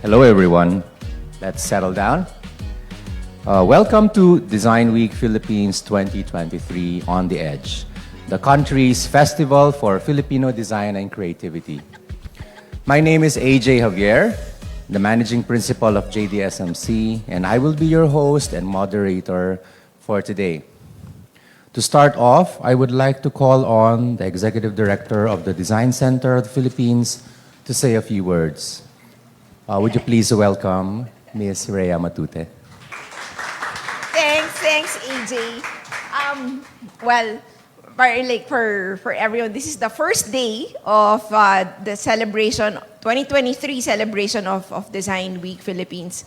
Hello everyone, let's settle down. Welcome to Design Week Philippines 2023 On the Edge, the country's festival for Filipino design and creativity. My name is AdG Javier, the Managing Principal of JDSMC, and I will be your host and moderator for today. To start off, I would like to call on the Executive Director of the Design Center of the Philippines to say a few words. Would you please welcome Ms. Rhea Matute? Thanks, AdG. Well, for everyone, this is the first day of the celebration, 2023 celebration of Design Week Philippines.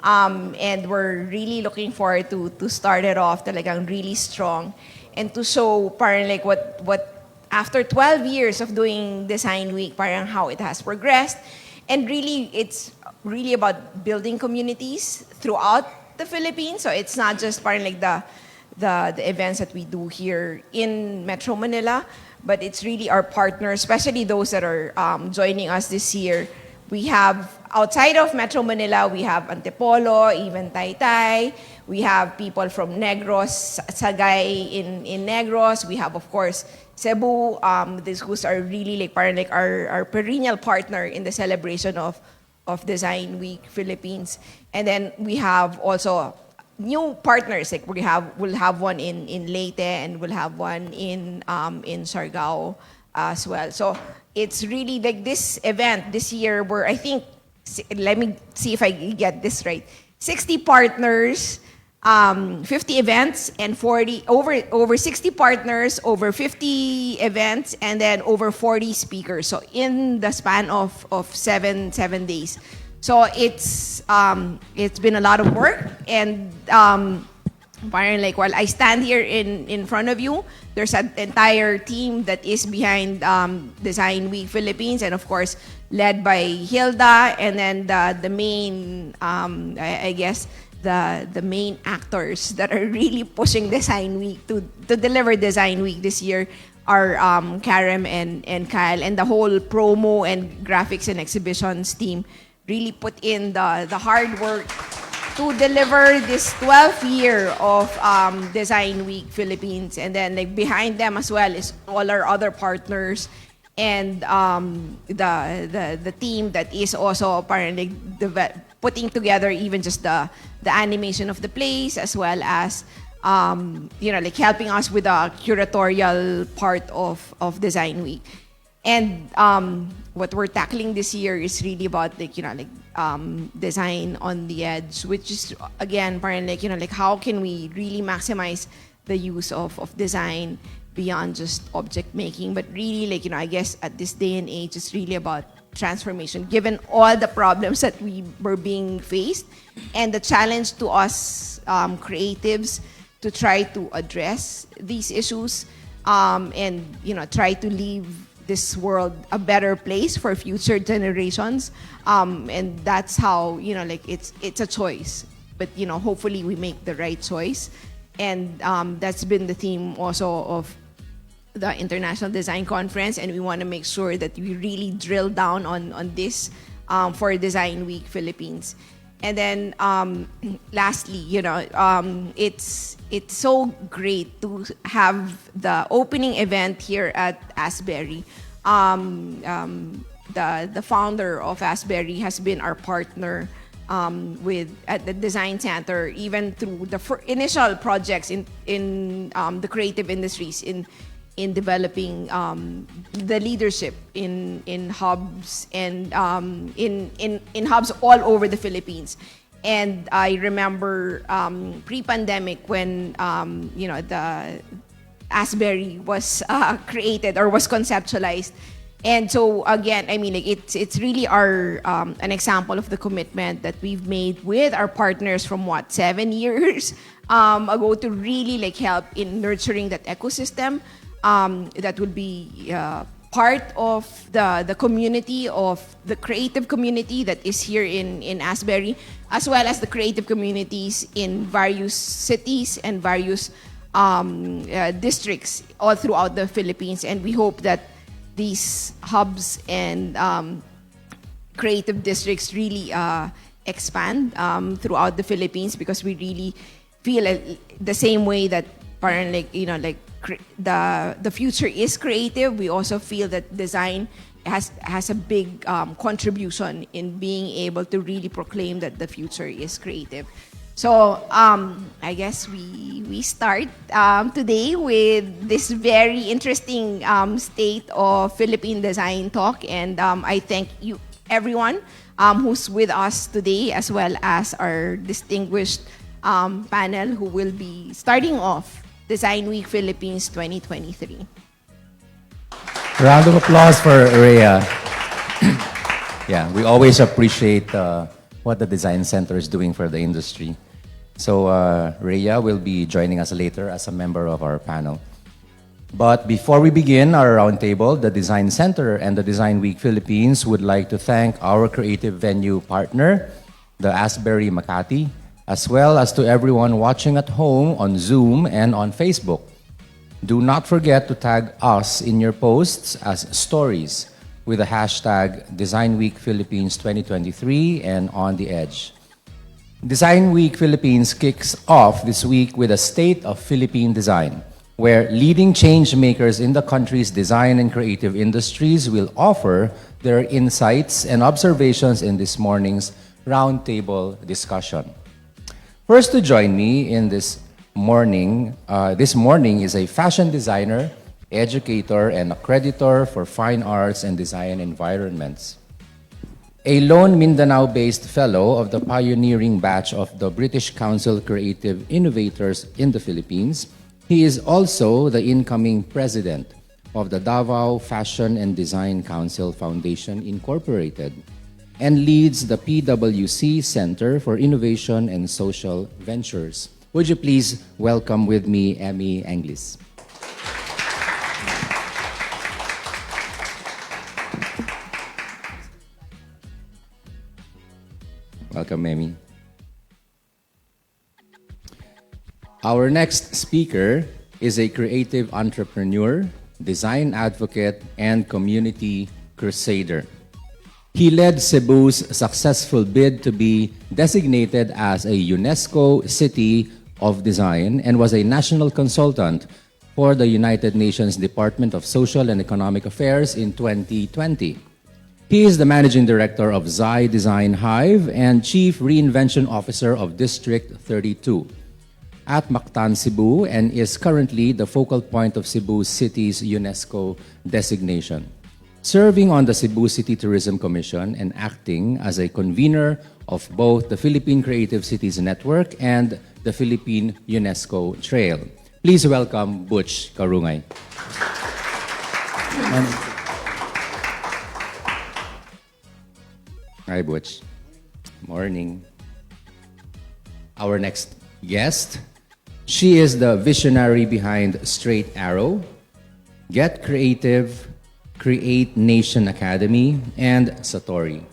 And we're really looking forward to start it off talagang really strong and to show parang like what after 12 years of doing Design Week, parang how it has progressed. And really, it's really about building communities throughout the Philippines. So it's not just parang like the events that we do here in Metro Manila, but it's really our partners, especially those that are joining us this year. We have, outside of Metro Manila, we have Antipolo, even Taytay. We have people from Negros, Sagay in Negros. We have, of course, Cebu. These who's are really like parang like our perennial partner in the celebration of Design Week Philippines. And then we have also new partners. Like we'll have one in Leyte and we'll have one in Siargao as well. So it's really like this event this year where I think, let me see if I get this right, 60 partners, 50 events, and over 60 partners, over 50 events, and then over 40 speakers. So in the span of 7 days. So it's been a lot of work, and parang like while I stand here in front of you, there's an entire team that is behind Design Week Philippines, and of course led by Hilda, and then the main I guess the main actors that are really pushing Design Week to deliver Design Week this year are Karen and Kyle, and the whole promo and graphics and exhibitions team really put in the hard work to deliver this 12th year of Design Week Philippines. And then like behind them as well is all our other partners and the team that is also apparently putting together even just the animation of the plays, as well as like helping us with the curatorial part of Design Week. And what we're tackling this year is really about design on the edge, which is again like how can we really maximize the use of design beyond just object making, but really I guess at this day and age it's really about transformation, given all the problems that we were being faced and the challenge to us creatives to try to address these issues and try to leave this world a better place for future generations, and that's how it's a choice, but hopefully we make the right choice. And that's been the theme also of the International Design Conference, and we want to make sure that we really drill down on this for Design Week Philippines. And then lastly, it's so great to have the opening event here at Asbury, The founder of Asbury has been our partner at the design center, even through the initial projects in the creative industries in developing the leadership in hubs and in hubs all over the Philippines. And I remember pre-pandemic when the Asbury was created or was conceptualized. And so again, I mean, like it's really an example of the commitment that we've made with our partners from 7 years ago to really like help in nurturing that ecosystem that will be part of the community, of the creative community that is here in Asbury, as well as the creative communities in various cities and various districts all throughout the Philippines. And we hope that these hubs and creative districts really expand throughout the Philippines, because we really feel the same way that parang the future is creative. We also feel that design has a big contribution in being able to really proclaim that the future is creative. So I guess we start today with this very interesting State of Philippine Design talk, and I thank you everyone who's with us today, as well as our distinguished panel who will be starting off Design Week Philippines 2023. Round of applause for Rhea. Yeah, we always appreciate what the Design Center is doing for the industry. So Rhea will be joining us later as a member of our panel. But before we begin our roundtable, the Design Center and the Design Week Philippines would like to thank our creative venue partner, the Asbury Makati, as well as to everyone watching at home on Zoom and on Facebook. Do not forget to tag us in your posts as stories with the hashtag Design Week Philippines 2023 and On the Edge. Design Week Philippines kicks off this week with a State of Philippine Design, where leading change makers in the country's design and creative industries will offer their insights and observations in this morning's roundtable discussion. First to join me in this morning is a fashion designer, educator, and accreditor for fine arts and design environments. A lone Mindanao-based fellow of the pioneering batch of the British Council Creative Innovators in the Philippines, he is also the incoming president of the Davao Fashion and Design Council Foundation Incorporated, and leads the PwC Center for Innovation and Social Ventures. Would you please welcome with me Emmy Englis? Welcome, Emmy. Our next speaker is a creative entrepreneur, design advocate, and community crusader. He led Cebu's successful bid to be designated as a UNESCO City of Design and was a national consultant for the United Nations Department of Social and Economic Affairs in 2020. He is the managing director of Zai Design Hive and chief reinvention officer of District 32 at Mactan, Cebu, and is currently the focal point of Cebu City's UNESCO designation, serving on the Cebu City Tourism Commission and acting as a convener of both the Philippine Creative Cities Network and the Philippine UNESCO Trail. Please welcome Butch Carungay. Hi, Butch. Morning. Our next guest, she is the visionary behind Straight Arrow, Get Creative, Create Nation Academy, and Satori.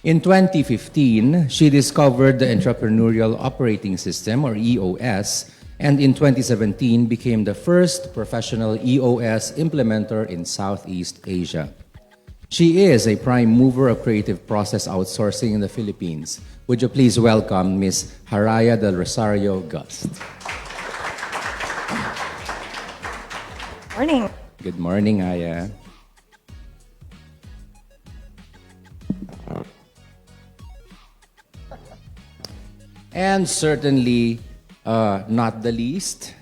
In 2015, she discovered the Entrepreneurial Operating System, or EOS, and in 2017 became the first professional EOS implementer in Southeast Asia. She is a prime mover of creative process outsourcing in the Philippines. Would you please welcome Ms. Haraya del Rosario-Gust. Morning. Good morning, Aya. And certainly, not the least,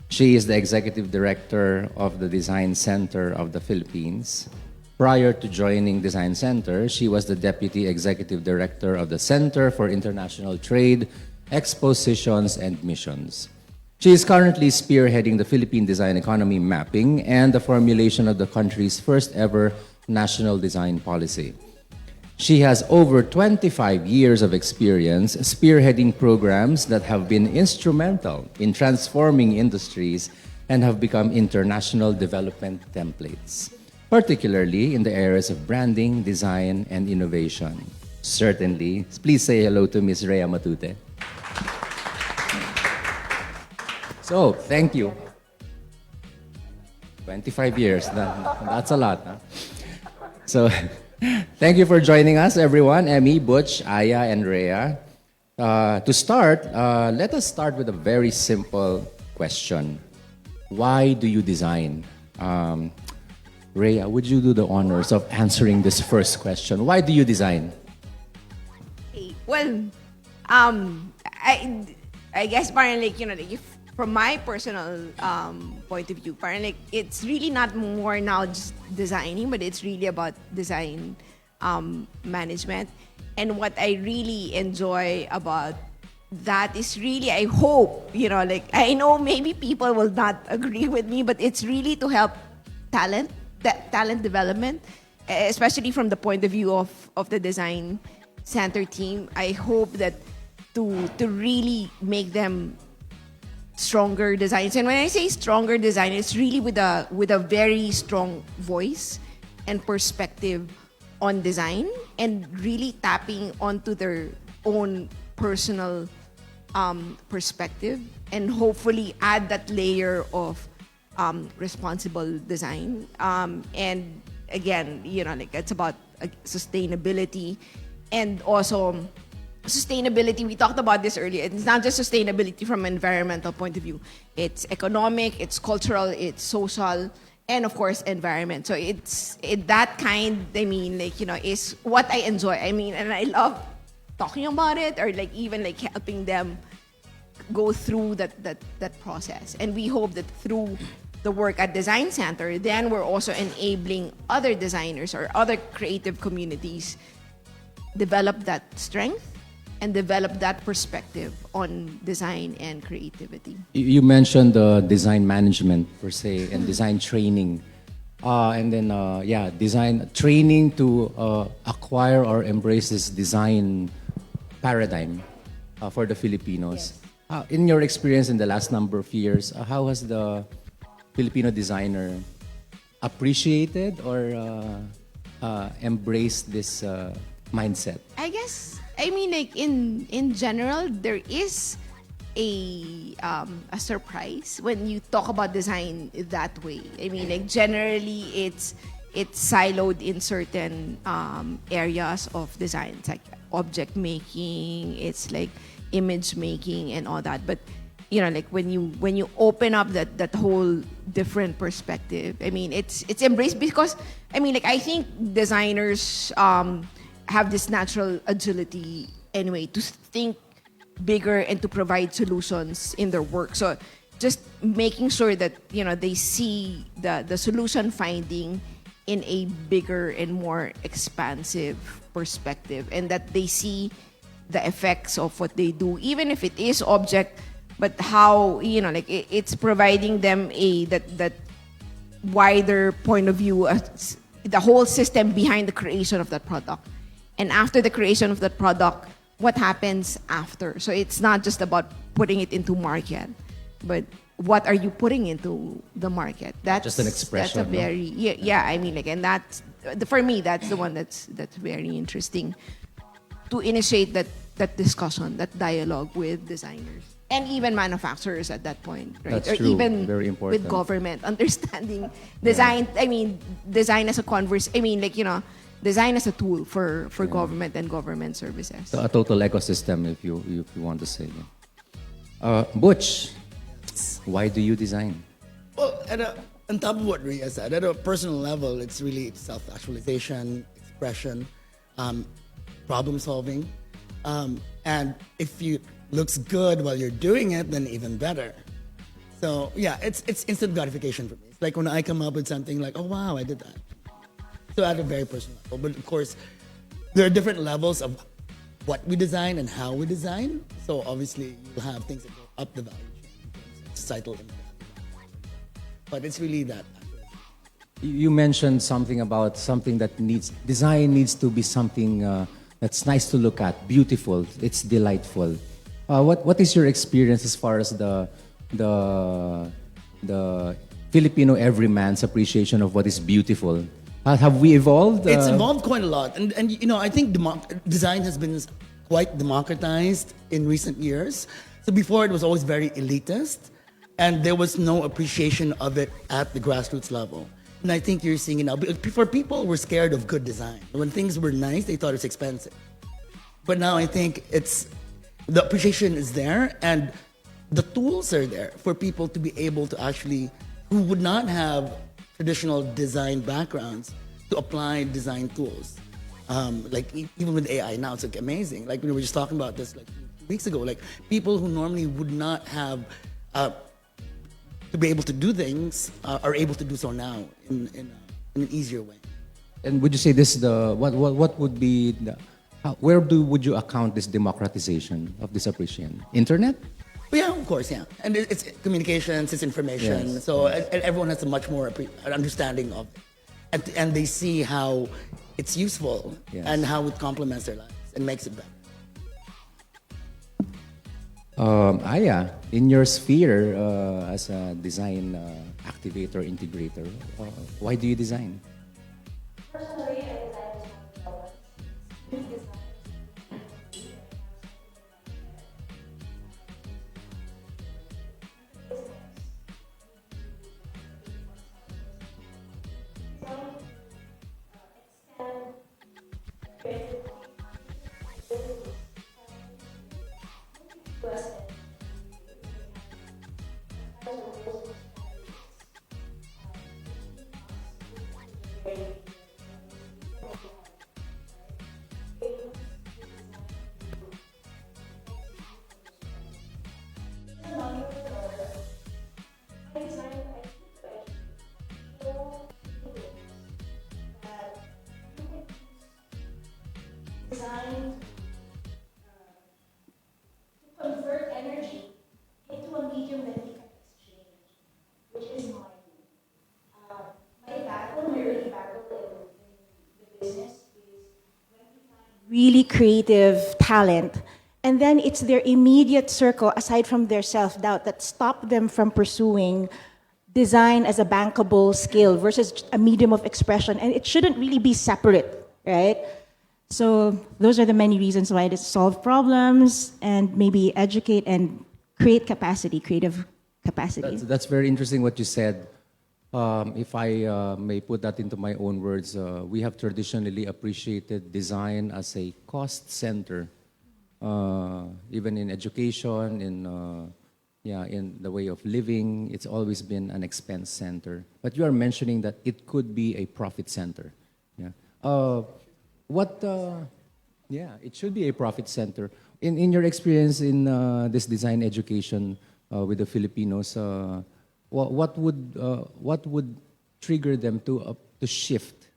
she is the Executive Director of the Design Center of the Philippines. Prior to joining Design Center, she was the Deputy Executive Director of the Center for International Trade, Expositions, and Missions. She is currently spearheading the Philippine design economy mapping and the formulation of the country's first ever national design policy. She has over 25 years of experience spearheading programs that have been instrumental in transforming industries and have become international development templates, particularly in the areas of branding, design, and innovation. Certainly, please say hello to Ms. Rhea Matute. So, thank you. 25 years, that's a lot. Huh? So, thank you for joining us, everyone. Emmy, Butch, Aya, and Rhea. To start, let us start with a very simple question. Why do you design? Rhea, would you do the honors of answering this first question? Why do you design? Well, I guess parang like, like if from my personal point of view, parang like it's really not more now just designing, but it's really about design management. And what I really enjoy about that is really, I hope, like I know maybe people will not agree with me, but it's really to help talent development, especially from the point of view of the design center team. I hope that to really make them stronger designs. And when I say stronger design, it's really with a very strong voice and perspective on design, and really tapping onto their own personal perspective, and hopefully add that layer of responsible design. And again, like it's about sustainability, and also sustainability, we talked about this earlier. It's not just sustainability from an environmental point of view. It's economic, it's cultural, it's social, and of course, environment. So that kind, is what I enjoy. And I love talking about it, or like even like helping them go through that process. And we hope that through the work at Design Center, then we're also enabling other designers or other creative communities develop that strength and develop that perspective on design and creativity. You mentioned design management per se and design training. And then, design training to acquire or embrace this design paradigm for the Filipinos. Yes. In your experience in the last number of years, how has the Filipino designer appreciated or embraced this mindset? I guess, like in general, there is a surprise when you talk about design that way. Like generally it's siloed in certain areas of design. It's like object making, it's like image making and all that. But like when you open up that whole different perspective, it's embraced because I think designers have this natural agility anyway to think bigger and to provide solutions in their work. So just making sure that they see the solution finding in a bigger and more expansive perspective, and that they see the effects of what they do, even if it is object, but how it's providing them that wider point of view, the whole system behind the creation of that product. And after the creation of that product, what happens after? So it's not just about putting it into market, but what are you putting into the market? That's just an expression. That's a very and that's for me. That's the one that's very interesting to initiate that discussion, that dialogue with designers and even manufacturers at that point, right? That's or true. even Very important. with government, understanding design. Design as a design as a tool for government and government services. So a total ecosystem, if you want to say. Butch, why do you design? Well, on top of what Rhea said, at a personal level, it's really self-actualization, expression, problem solving. And if you looks good while you're doing it, then even better. So yeah, it's instant gratification for me. It's like when I come up with something like, oh wow, I did that. So at a very personal level. But of course, there are different levels of what we design and how we design. So obviously, you'll have things that go up the value chain, societal impact. But it's really that. You mentioned something about something that design needs to be something that's nice to look at, beautiful, it's delightful. What is your experience as far as the Filipino everyman's appreciation of what is beautiful? Have we evolved? It's evolved quite a lot, and you know, I think design has been quite democratized in recent years. So before it was always very elitist, and there was no appreciation of it at the grassroots level. And I think you're seeing it now. Before, people were scared of good design. When things were nice, they thought it was expensive. But now I think the appreciation is there, and the tools are there for people to be able to actually, who would not have traditional design backgrounds, to apply design tools. Like even with AI now, it's like amazing. Like we were just talking about this like 2 weeks ago. Like people who normally would not have to be able to do things are able to do so now in an easier way. And would you say this what would be would you account this democratization of this appreciation? Internet? Yeah, of course, yeah. And it's communications, it's information. Yes. So and everyone has a much more understanding of it. And they see how it's useful Yes. and how it complements their lives and makes it better. Aya, in your sphere as a design activator, integrator, why do you design? Personally, I design designed to convert energy into a medium that we can exchange, which is money. My early battle in the business is when we find really creative talent, and then it's their immediate circle, aside from their self-doubt, that stop them from pursuing design as a bankable skill versus a medium of expression. And it shouldn't really be separate, right? So those are the many reasons why it is solve problems and maybe educate and create capacity, creative capacity. That's very interesting what you said. If I may put that into my own words, we have traditionally appreciated design as a cost center, even in education, in the way of living. It's always been an expense center. But you are mentioning that it could be a profit center. Yeah. It should be a profit center. In your experience in this design education with the Filipinos, what would trigger them to shift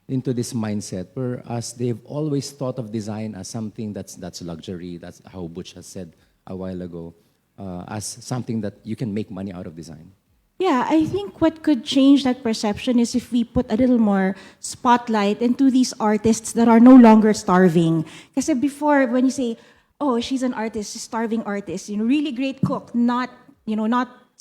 into this mindset, whereas they've always thought of design as something that's luxury? That's how Butch has said a while ago, as something that you can make money out of design. Yeah, I think what could change that perception is if we put a little more spotlight into these artists that are no longer starving. Because before, when you say, "Oh, she's an artist, a starving artist," really great cook, not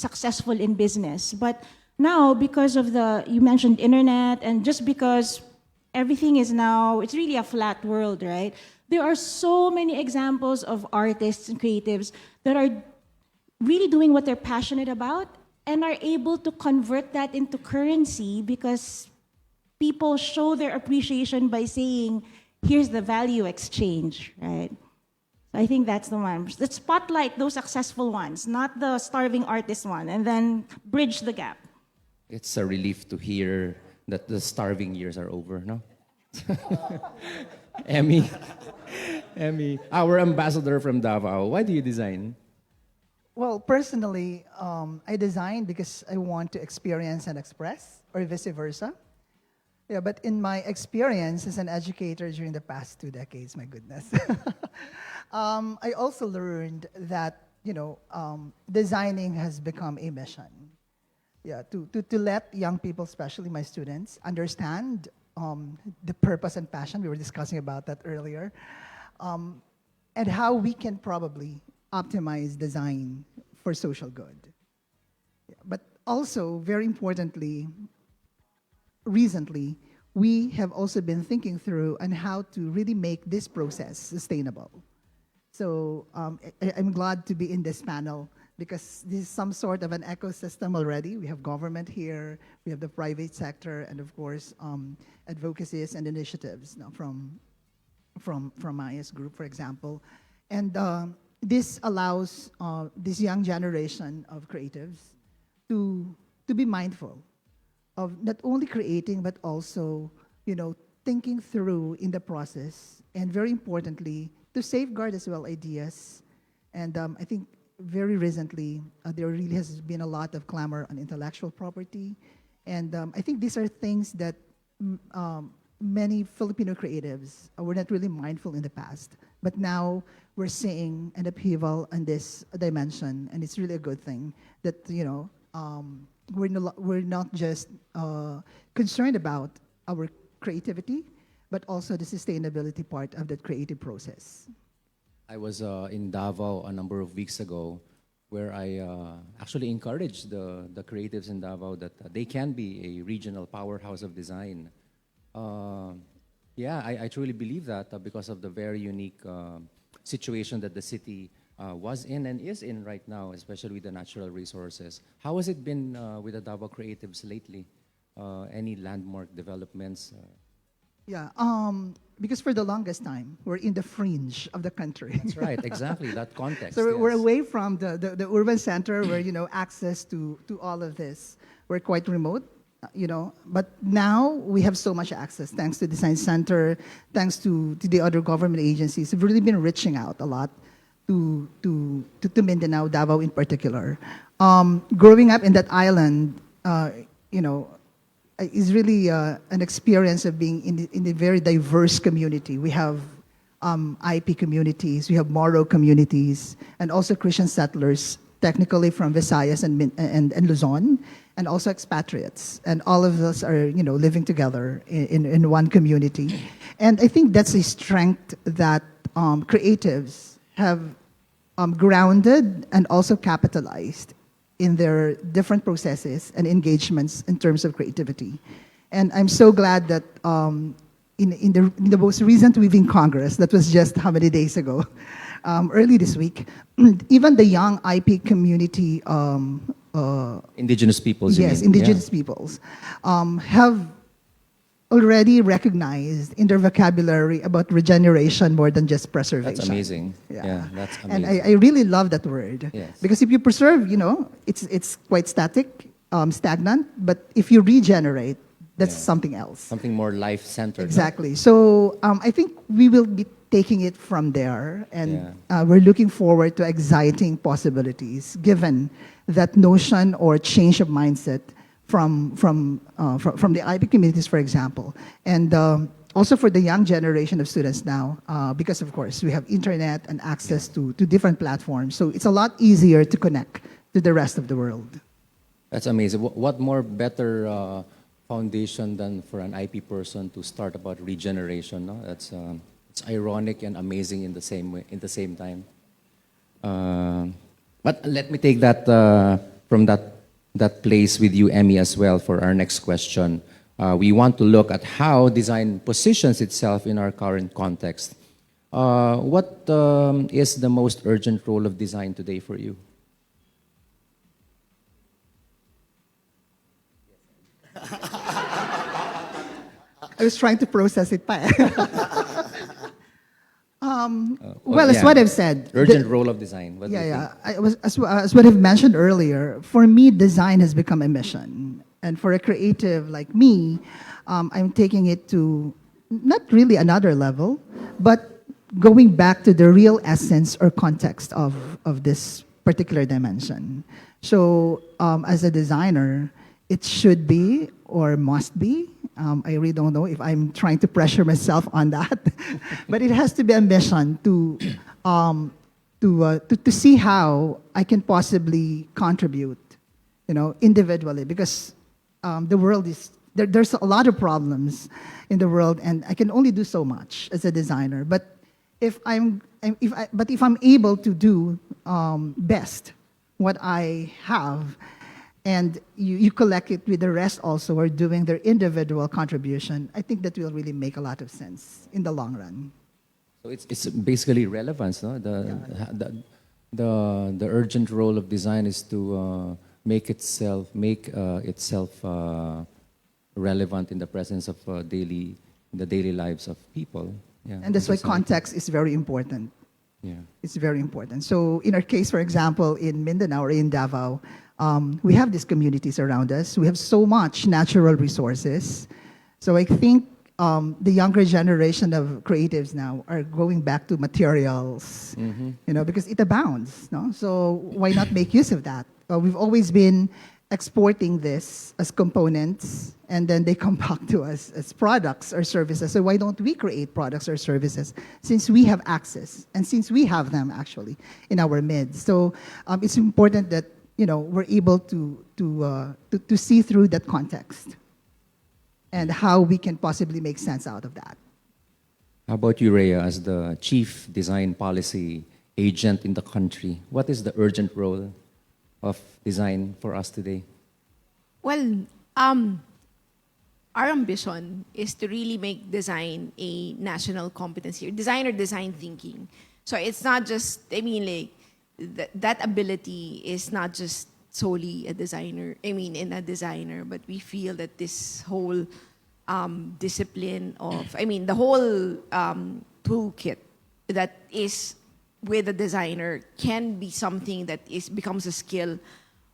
successful in business. But now, because of you mentioned internet, and just because everything is now, it's really a flat world, right? There are so many examples of artists and creatives that are really doing what they're passionate about and are able to convert that into currency because people show their appreciation by saying, here's the value exchange, right? So I think that's the one. Let's spotlight those successful ones, not the starving artist one, and then bridge the gap. It's a relief to hear that the starving years are over, no? Emmy, Emmy, our ambassador from Davao. Why do you design? Well, personally, I design because I want to experience and express, or vice versa. Yeah, but in my experience as an educator during the past 2 decades, my goodness, I also learned that designing has become a mission. Yeah, to let young people, especially my students, understand the purpose and passion. We were discussing about that earlier, and how we can probably optimize design for social good. Yeah, but also, very importantly, recently, we have also been thinking through on how to really make this process sustainable. So I'm glad to be in this panel because this is some sort of an ecosystem already. We have government here, we have the private sector, and of course, advocacies and initiatives from Maya's group, for example. And this allows this young generation of creatives to be mindful of not only creating, but also, thinking through in the process, and very importantly, to safeguard as well ideas. And I think very recently, there really has been a lot of clamor on intellectual property. And I think these are things that many Filipino creatives were not really mindful in the past. But now we're seeing an upheaval in this dimension, and it's really a good thing that, we're not just concerned about our creativity, but also the sustainability part of that creative process. I was in Davao a number of weeks ago where I actually encouraged the creatives in Davao that they can be a regional powerhouse of design. I truly believe that because of the very unique situation that the city was in and is in right now, especially with the natural resources. How has it been with the Davao creatives lately? Any landmark developments? Yeah, because for the longest time, we're in the fringe of the country. That's right, exactly, that context. So we're yes. away from the urban center where, access to all of this. We're quite remote, but now we have so much access thanks to Design Center, thanks to the other government agencies. We've really been reaching out a lot to Mindanao, Davao in particular. Growing up in that island, is really an experience of being in a very diverse community. We have IP communities, we have Moro communities, and also Christian settlers, technically from Visayas and Luzon, and also expatriates. And all of us are, living together in one community. And I think that's a strength that creatives have grounded and also capitalized in their different processes and engagements in terms of creativity. And I'm so glad that in the most recent Weaving Congress, that was just how many days ago, early this week, even the young IP community, Indigenous peoples. yes, indigenous peoples, have already recognized in their vocabulary about regeneration more than just preservation. That's amazing. Yeah, that's amazing. And I really love that word. Yes. Because if you preserve, it's quite static, stagnant, but if you regenerate, that's something else. Something more life-centered. Exactly. So I think we will be taking it from there, and we're looking forward to exciting possibilities given that notion or change of mindset from the IP communities, for example, and also for the young generation of students now, because of course we have internet and access to different platforms, so it's a lot easier to connect to the rest of the world. That's amazing. What more better foundation than for an IP person to start about regeneration? No, that's it's ironic and amazing in the same way, in the same time. But let me take that from that place with you, Emmy, as well for our next question. We want to look at how design positions itself in our current context. What is the most urgent role of design today for you? I was trying to process it pa. Well, as what I've said. Urgent role of design. What do you think? As what I've mentioned earlier, for me, design has become a mission. And for a creative like me, I'm taking it to not really another level, but going back to the real essence or context of this particular dimension. So as a designer, it should be or must be. I really don't know if I'm trying to pressure myself on that, but it has to be a mission to see how I can possibly contribute, individually, because the world is there's a lot of problems in the world, and I can only do so much as a designer. But if I'm able to do best what I have, and you collect it with the rest also who are doing their individual contribution, I think that will really make a lot of sense in the long run. So it's basically relevance, no? The urgent role of design is to make itself relevant in the presence of the daily lives of people. Yeah, And that's why context is very important. Yeah. It's very important. So in our case, for example, in Mindanao or in Davao, we have these communities around us. We have so much natural resources. So I think the younger generation of creatives now are going back to materials, because it abounds. No? So why not make use of that? We've always been exporting this as components, and then they come back to us as products or services. So why don't we create products or services since we have access and since we have them actually in our midst? So it's important that we're able to see through that context and how we can possibly make sense out of that. How about you, Rhea, as the chief design policy agent in the country? What is the urgent role of design for us today? Well, our ambition is to really make design a national competency, or design thinking. So it's not just, that ability is not just solely a designer, but we feel that this whole discipline of, the whole toolkit that is with a designer can be something that becomes a skill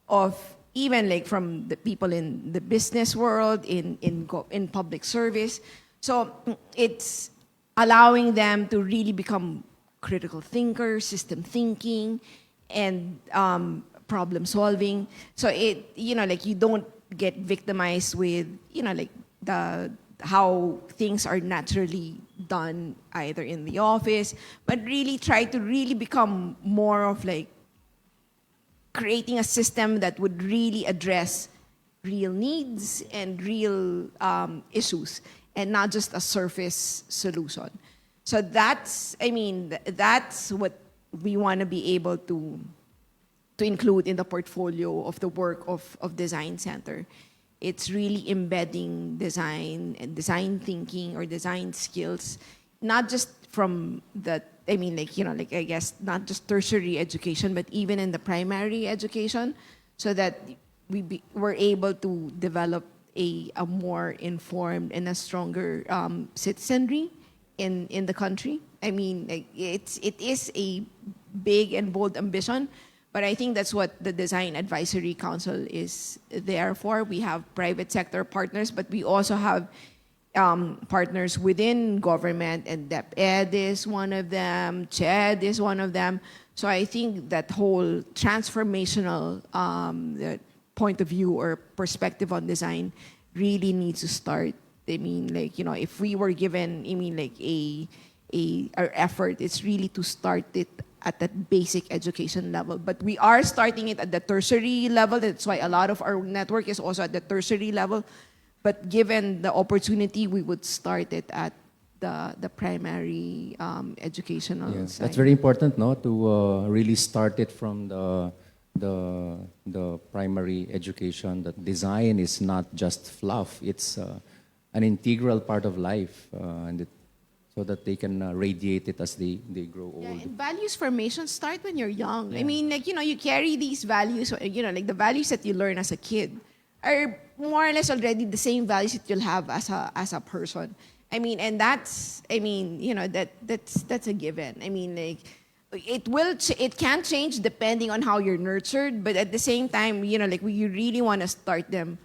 of even from the people in the business world, in public service. So it's allowing them to really become critical thinkers, system thinking, and problem solving. So you don't get victimized with how things are naturally done either in the office, but really try to really become more of creating a system that would really address real needs and real issues, and not just a surface solution. So that's what we want to be able to include in the portfolio of the work of Design Center. It's really embedding design and design thinking or design skills, not just from I guess not just tertiary education, but even in the primary education, so that we're able to develop a more informed and a stronger citizenry in the country. It is a big and bold ambition, but I think that's what the Design Advisory Council is there for. We have private sector partners, but we also have partners within government, and DepEd is one of them, CHED is one of them. So I think that whole transformational point of view or perspective on design really needs to start. If we were given, our effort, it's really to start it at that basic education level. But we are starting it at the tertiary level. That's why a lot of our network is also at the tertiary level. But given the opportunity, we would start it at the primary educational side. That's very important, no? To really start it from the primary education. That design is not just fluff; it's an integral part of life, so that they can radiate it as they grow old. Yeah, and values formation start when you're young. Yeah. You carry these values. The values that you learn as a kid are more or less already the same values that you'll have as a person. And that's that's a given. It can change depending on how you're nurtured, but at the same time, you really want to start them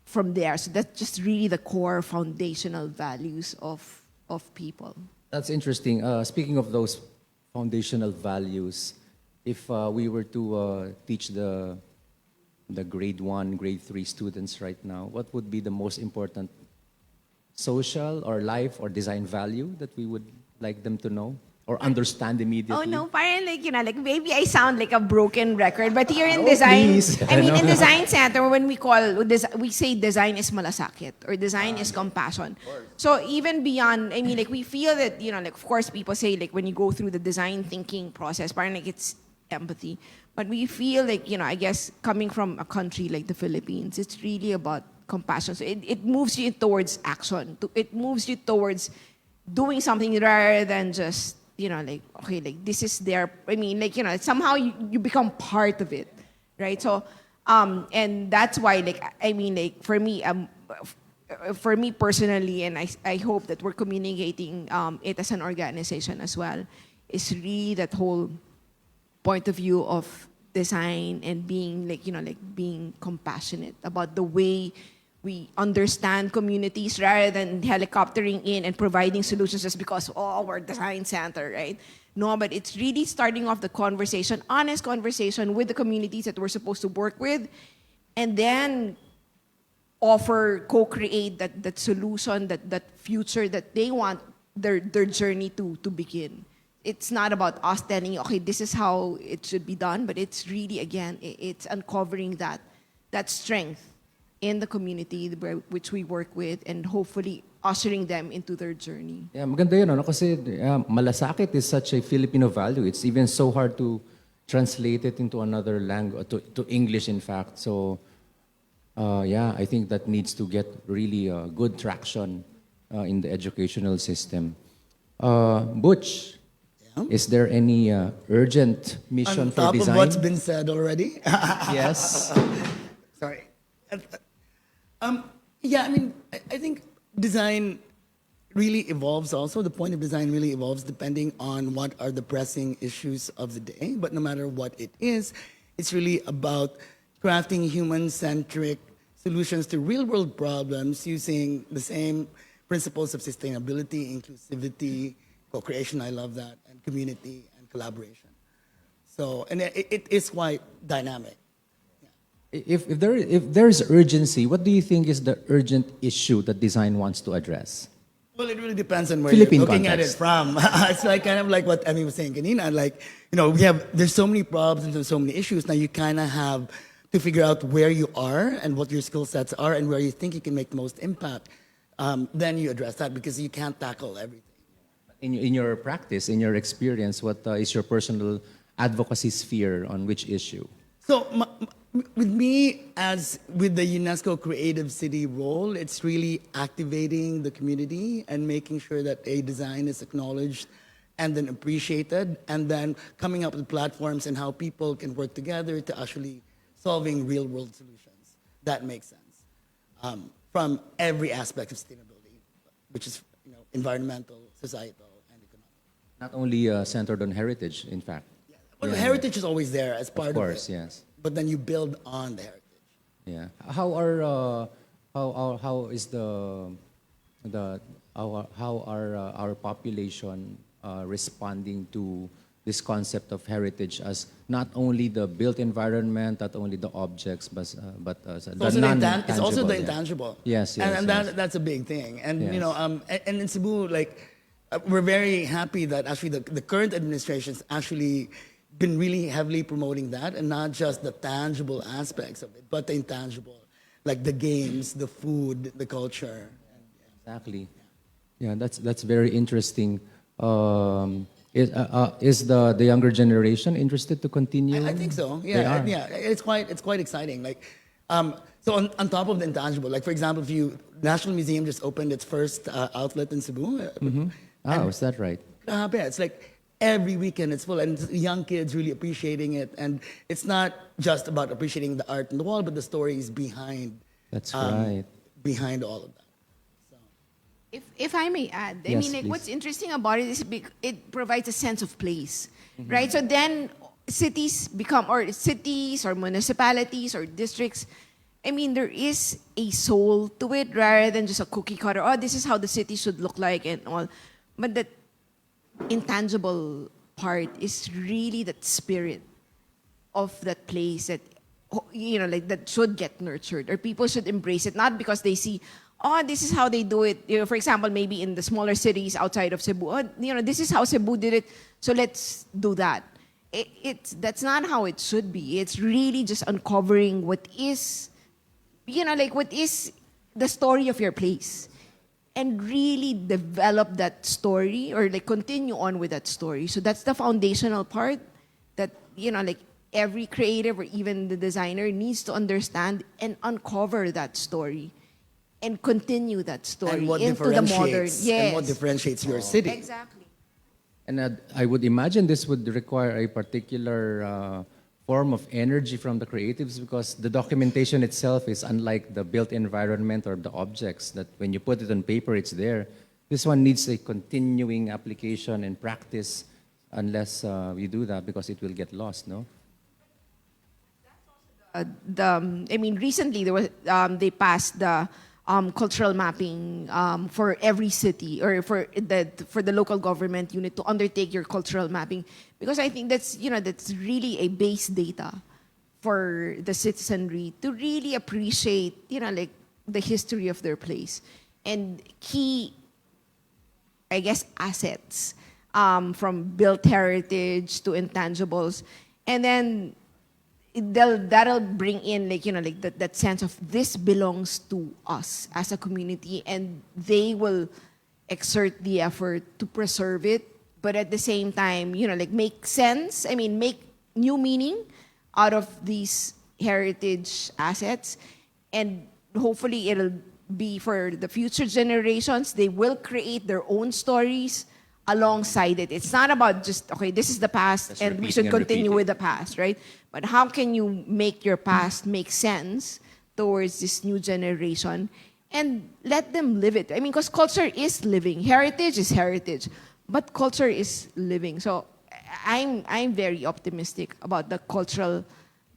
from there. So that's just really the core foundational values of people. That's interesting. Speaking of those foundational values, if we were to teach the grade 1, grade 3 students right now, what would be the most important social or life or design value that we would like them to know or understand immediately? Oh no, parang like, like maybe I sound like a broken record, but here in Oh, design, please. I mean in design center, when we say design is malasakit or design is compassion. So even beyond, I mean like we feel that, like of course people say like when you go through the design thinking process, parang like it's empathy. But we feel like, I guess coming from a country like the Philippines, it's really about compassion. So it moves you towards action. It moves you towards doing something rather than just, like, okay, like this is their, I mean, like, somehow you become part of it, right? So, and that's why, like, I mean, like, for me personally, and I hope that we're communicating it as an organization as well, is really that whole point of view of design and being like, like being compassionate about the way we understand communities rather than helicoptering in and providing solutions just because, we're a design center, right? No, but it's really starting off the conversation, honest conversation with the communities that we're supposed to work with, and then co-create that solution, that future that they want their journey to begin. It's not about us telling you, okay, this is how it should be done, but it's really, again, it's uncovering that strength in the community which we work with and hopefully ushering them into their journey. Yeah, maganda yun, ano? Kasi malasakit is such a Filipino value. It's even so hard to translate it into another language, to English, in fact. So, I think that needs to get really good traction in the educational system. Butch, is there any urgent mission for On top design? of what's been said already. Yes. Sorry. I mean, I think design really evolves also. The point of design really evolves depending on what are the pressing issues of the day. But no matter what it is, it's really about crafting human-centric solutions to real-world problems using the same principles of sustainability, inclusivity, co-creation, I love that, and community and collaboration. So, and it is quite dynamic. If there's urgency, what do you think is the urgent issue that design wants to address? Well, it really depends on where Philippine you're looking context. at it from. It's like kind of like what Emmy was saying, kanina. Like, there's so many problems and so many issues. Now you kind of have to figure out where you are and what your skill sets are and where you think you can make the most impact. Then you address that because you can't tackle everything. In your practice, in your experience, what is your personal advocacy sphere on which issue? So with me, as with the UNESCO Creative City role, it's really activating the community and making sure that a design is acknowledged and then appreciated, and then coming up with platforms and how people can work together to actually solving real-world solutions. That makes sense. From every aspect of sustainability, which is environmental, societal, and economic. Not only centered on heritage, in fact. Well, heritage is always there as part Of course, of it. yes. But then you build on the heritage. Yeah. How are our population responding to this concept of heritage as not only the built environment, not only the objects, but the non-tangible? It's also the yeah. intangible. Yes, yes, and yes. that's a big thing. And Yes. and in Cebu, we're very happy that actually the current administration's actually been really heavily promoting that, and not just the tangible aspects of it, but the intangible, like the games, the food, the culture. Exactly. Yeah, that's very interesting. Is the younger generation interested to continue? I think so. They are. Yeah. It's quite exciting. So on top of the intangible, like for example, National Museum just opened its first outlet in Cebu. Oh, is that right? Yeah, it's like every weekend it's full, and young kids really appreciating it. And it's not just about appreciating the art on the wall, but the stories behind. That's right. Behind all of that. If I may add, I Yes, mean, like please. what's interesting about it is it provides a sense of place, right? So then cities or municipalities or districts, I mean, there is a soul to it rather than just a cookie cutter. Oh, this is how the city should look like and all. But that intangible part is really that spirit of that place that like that should get nurtured, or people should embrace it, not because they see, oh, this is how they do it. For example, maybe in the smaller cities outside of Cebu, oh, this is how Cebu did it, so let's do that. That's not how it should be. It's really just uncovering what is, what is the story of your place, and really develop that story, or like continue on with that story. So that's the foundational part that, every creative or even the designer needs to understand and uncover that story and continue that story And what into the modern. differentiates Yes. and what differentiates your city. Exactly. And I would imagine this would require a particular form of energy from the creatives, because the documentation itself is unlike the built environment or the objects that when you put it on paper, it's there. This one needs a continuing application and practice unless we do that, because it will get lost, no? Recently there was they passed the cultural mapping for every city, or for the local government unit to undertake your cultural mapping, because I think that's that's really a base data for the citizenry to really appreciate the history of their place and key, I guess, assets from built heritage to intangibles, and then that'll bring in that sense of this belongs to us as a community, and they will exert the effort to preserve it, but at the same time make sense, make new meaning out of these heritage assets, and hopefully it'll be for the future generations. They will create their own stories alongside it. It's not about just, okay, this is the past, Just and we repeating should and continue repeating. with the past, right? But how can you make your past make sense towards this new generation and let them live it? Because culture is living. Heritage is heritage, but culture is living. So I'm very optimistic about the cultural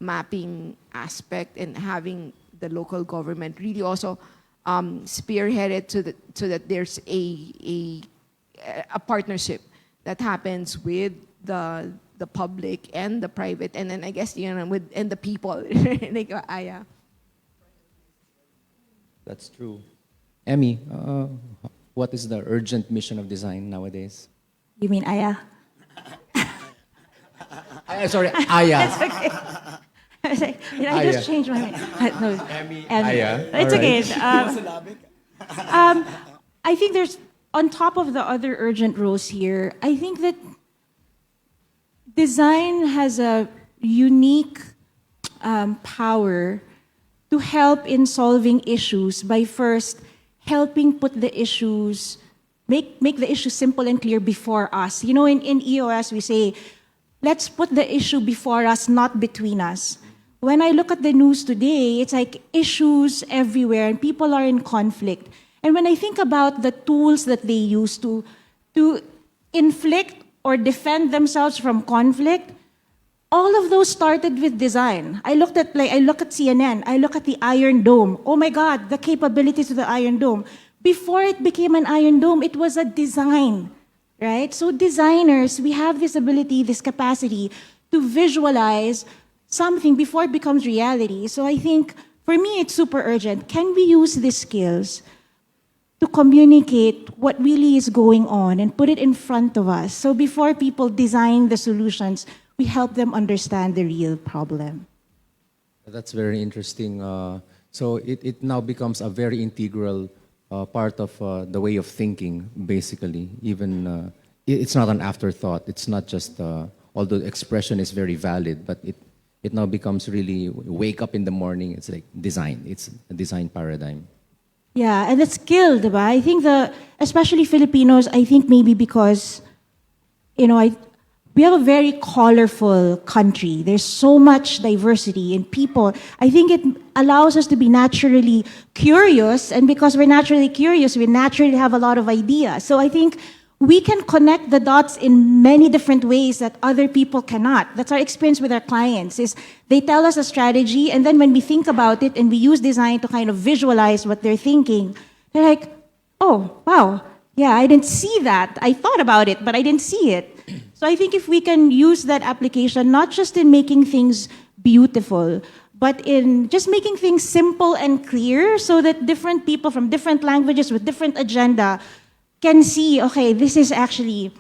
mapping aspect, and having the local government really also spearhead it so that there's a partnership that happens with the public and the private, and then I guess with and the people like Aya. That's true. Emmy, what is the urgent mission of design nowadays? You mean Aya? Sorry, Aya. I was like, did I Aya. just change my mind? No. Emmy, Emmy. Aya. It's All okay. right. I think there's, on top of the other urgent roles here, I think that design has a unique power to help in solving issues by first helping put the issues, make the issue simple and clear before us. In EOS we say, let's put the issue before us, not between us. When I look at the news today, it's like issues everywhere and people are in conflict. And when I think about the tools that they use to inflict or defend themselves from conflict, all of those started with design. I look at CNN, I look at the Iron Dome. Oh my God, the capabilities of the Iron Dome. Before it became an Iron Dome, it was a design, right? So designers, we have this ability, this capacity to visualize something before it becomes reality. So I think, for me, it's super urgent. Can we use these skills to communicate what really is going on and put it in front of us? So before people design the solutions, we help them understand the real problem. That's very interesting. So it now becomes a very integral part of the way of thinking, basically. Even it's not an afterthought. It's not just, although the expression is very valid, but it now becomes really, wake up in the morning, it's like design. It's a design paradigm. Yeah, and the skill, diba? I think especially Filipinos, I think maybe because, we have a very colorful country. There's so much diversity in people. I think it allows us to be naturally curious, and because we're naturally curious, we naturally have a lot of ideas. So I think we can connect the dots in many different ways that other people cannot. That's our experience with our clients, is they tell us a strategy, and then when we think about it and we use design to kind of visualize what they're thinking, they're like, oh, wow, yeah, I didn't see that. I thought about it, but I didn't see it. So I think if we can use that application, not just in making things beautiful, but in just making things simple and clear so that different people from different languages with different agenda can see, okay, this is actually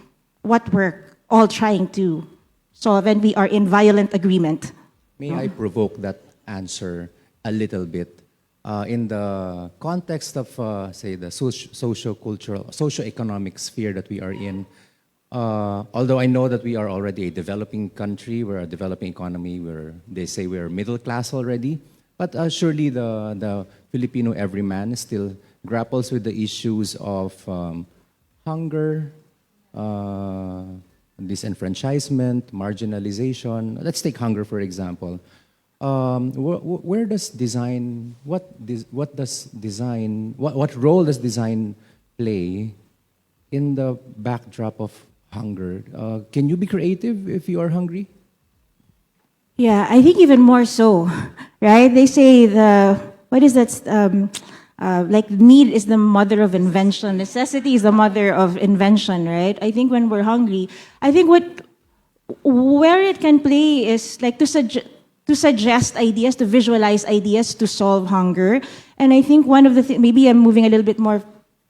what we're all trying to solve, and we are in violent agreement. May I provoke that answer a little bit? In the context of, say, the socio-cultural, socio-economic sphere that we are in, although I know that we are already a developing country, we're a developing economy, they say we're middle class already, but surely the Filipino everyman still grapples with the issues of hunger, disenfranchisement, marginalization. Let's take hunger, for example. Where does design, what role does design play in the backdrop of hunger? Can you be creative if you are hungry? Yeah, I think even more so, right? They say what is that? Like need is the mother of invention. Necessity is the mother of invention, right? I think when we're hungry, I think where it can play is like to suggest ideas, to visualize ideas to solve hunger. And I think one of the maybe I'm moving a little bit more,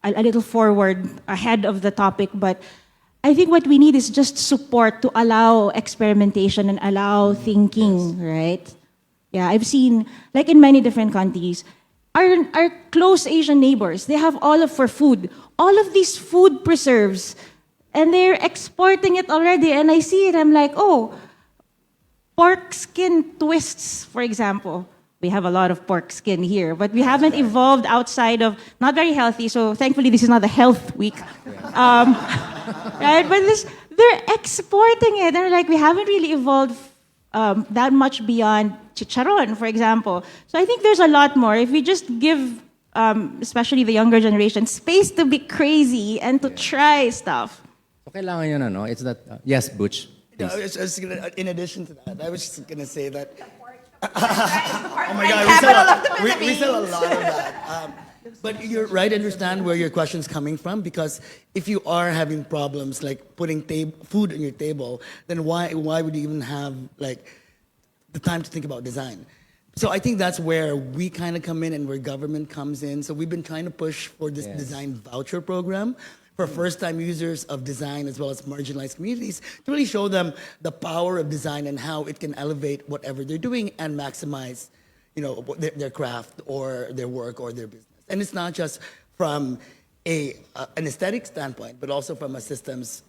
a little forward ahead of the topic, but I think what we need is just support to allow experimentation and allow thinking, right? Yeah, I've seen, like in many different countries, our close Asian neighbors, they have all of these food preserves, and they're exporting it already. And I see it, I'm like, oh, pork skin twists, for example. We have a lot of pork skin here, but we haven't evolved outside of, not very healthy, so thankfully this is not a health week. Right? But they're exporting it. And like, we haven't really evolved that much beyond chicharon, for example. So I think there's a lot more. If we just give, especially the younger generation, space to be crazy and to try stuff. So kailangan yun, ano? It's that, yes, Butch. No, in addition to that, I was just going to say that. Oh my God, capital of the Philippines. we sell a lot of that. But you're right, I understand where your question's coming from, because if you are having problems like putting food on your table, then why would you even have like the time to think about design? So I think that's where we kind of come in and where government comes in. So we've been trying to push for this design voucher program for first-time users of design as well as marginalized communities to really show them the power of design and how it can elevate whatever they're doing and maximize, their craft or their work or their business. And it's not just from an aesthetic standpoint, but also from a systems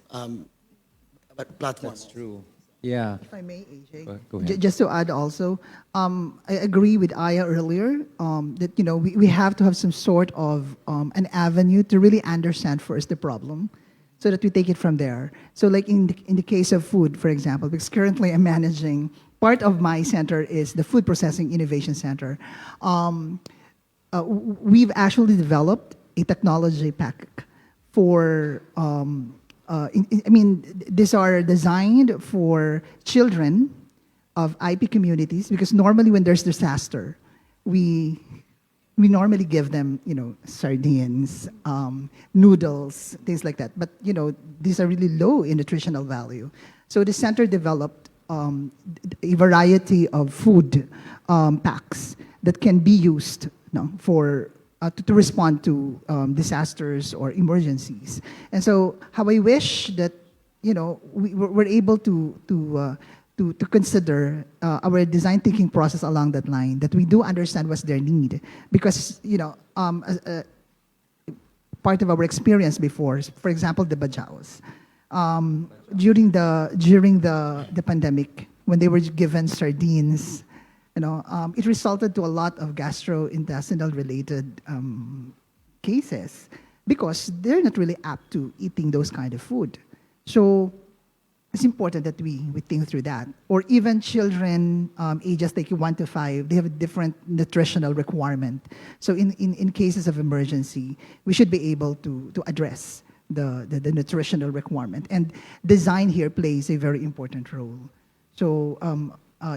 platform. That's true. Yeah. If I may, AJ, Go ahead. just to add also, I agree with Aya earlier that we have to have some sort of an avenue to really understand first the problem, so that we take it from there. So, like in the case of food, for example, because currently I'm managing part of my center is the Food Processing Innovation Center. We've actually developed a technology pack for. These are designed for children of IP communities, because normally when there's disaster, we normally give them, sardines, noodles, things like that. But, these are really low in nutritional value. So the center developed a variety of food packs that can be used for to respond to disasters or emergencies. And so how I wish that, we're able to consider our design thinking process along that line, that we do understand what's their need. Because, part of our experience before, for example, the bajaos. During the pandemic, when they were given sardines, it resulted to a lot of gastrointestinal related cases, because they're not really apt to eating those kind of food. So it's important that we think through that. Or even children ages like 1 to 5, they have a different nutritional requirement. So in cases of emergency, we should be able to address the nutritional requirement. And design here plays a very important role. So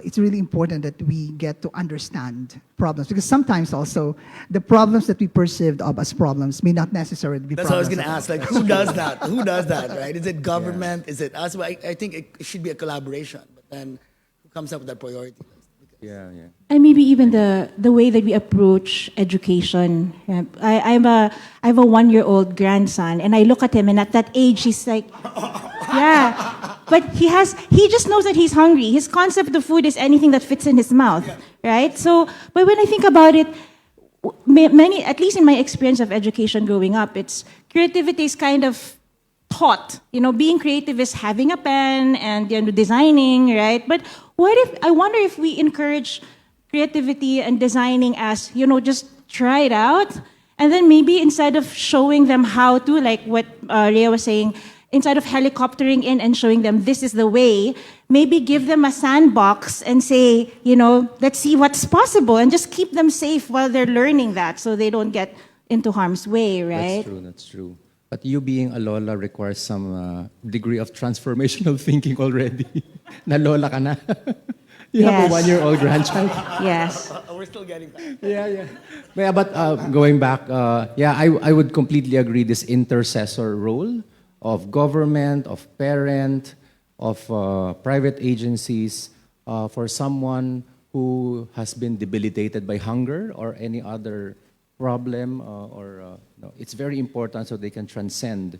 it's really important that we get to understand problems, because sometimes also the problems that we perceived of as problems may not necessarily be That's what I was problems. going to ask. Like, who does that? Who does that, right? Is it government? Is it us? Well, I think it should be a collaboration. But then, who comes up with that priority list? Yeah, yeah. And maybe even the way that we approach education. Yeah. I have a 1-year-old grandson, and I look at him, and at that age, he's like, yeah. But he just knows that he's hungry. His concept of food is anything that fits in his mouth, right? So, but when I think about it, many, at least in my experience of education growing up, it's creativity is kind of taught. Being creative is having a pen and designing, right? But I wonder if we encourage creativity and designing as, just try it out. And then maybe instead of showing them how to, like what Rhea was saying, instead of helicoptering in and showing them this is the way, maybe give them a sandbox and say, let's see what's possible, and just keep them safe while they're learning that so they don't get into harm's way, right? That's true. But you being a lola requires some degree of transformational thinking already. Na lola ka na. You have a Yes. 1-year-old grandchild. Yes. We're still getting that. Yeah, but going back, I would completely agree. This intercessor role of government, of parent, of private agencies, for someone who has been debilitated by hunger or any other problem, no, it's very important so they can transcend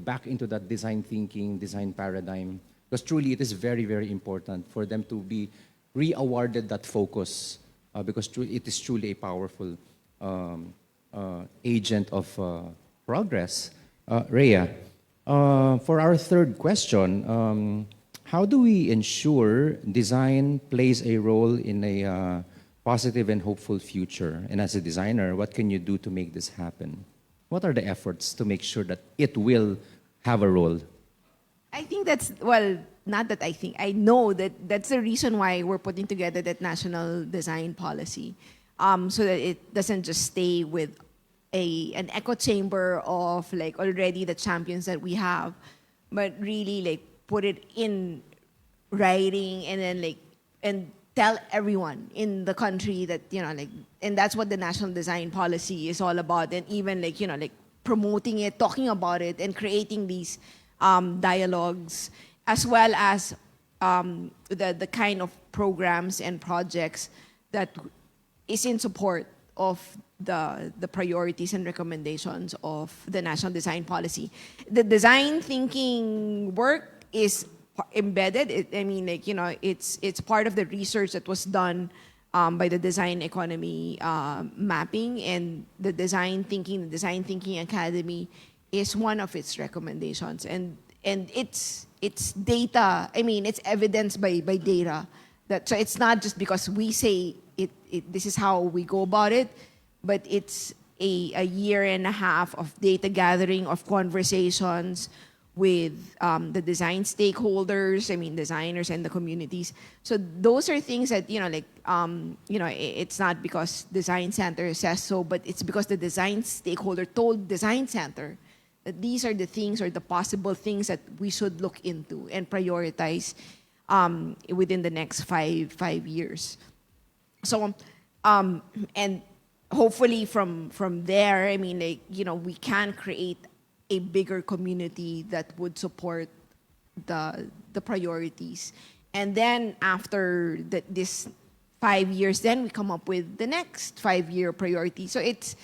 back into that design thinking, design paradigm. Because truly, it is very, very important for them to be re-awarded that focus, because it is truly a powerful agent of progress. Rhea, for our third question, how do we ensure design plays a role in a positive and hopeful future? And as a designer, what can you do to make this happen? What are the efforts to make sure that it will have a role? I think not that I think, I know that that's the reason why we're putting together that national design policy, so that it doesn't just stay with an echo chamber of like already the champions that we have, but really like put it in writing and then and tell everyone in the country that, and that's what the national design policy is all about. And even promoting it, talking about it, and creating these dialogues, as well as the kind of programs and projects that is in support of the priorities and recommendations of the national design policy. The design thinking work is embedded. It's part of the research that was done by the Design Economy mapping, and the Design Thinking Academy is one of its recommendations, and it's data. It's evidenced by data. So it's not just because we say this is how we go about it, but it's a year and a half of data gathering, of conversations with the design stakeholders, designers and the communities. So those are things that, it's not because Design Center says so, but it's because the design stakeholder told Design Center that these are the things or the possible things that we should look into and prioritize within the next five years. So, and hopefully from there, we can create a bigger community that would support the priorities. And then after this 5 years, then we come up with the next 5-year priority. So it's,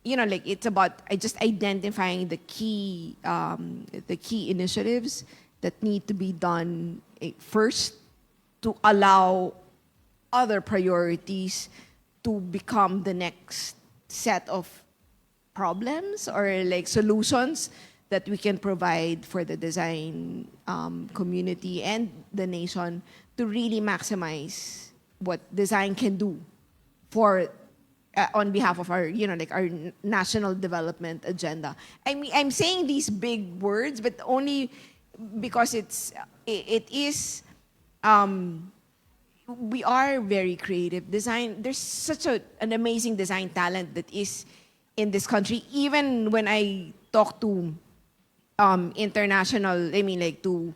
it's about just identifying the key initiatives that need to be done first to allow other priorities to become the next set of problems or solutions that we can provide for the design community and the nation to really maximize what design can do for on behalf of our our national development agenda. I'm saying these big words, but only because it is we are very creative. Design, there's such an amazing design talent that is in this country. Even when I talk to international, to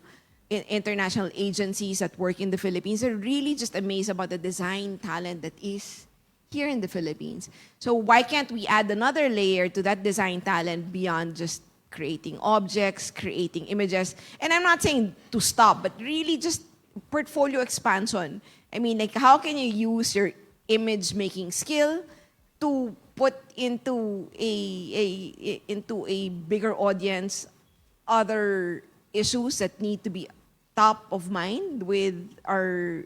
international agencies that work in the Philippines are really just amazed about the design talent that is here in the Philippines. So why can't we add another layer to that design talent beyond just creating objects, creating images? And I'm not saying to stop, but really just portfolio expansion. I mean, like, how can you use your image making skill to put into a bigger audience other issues that need to be top of mind with our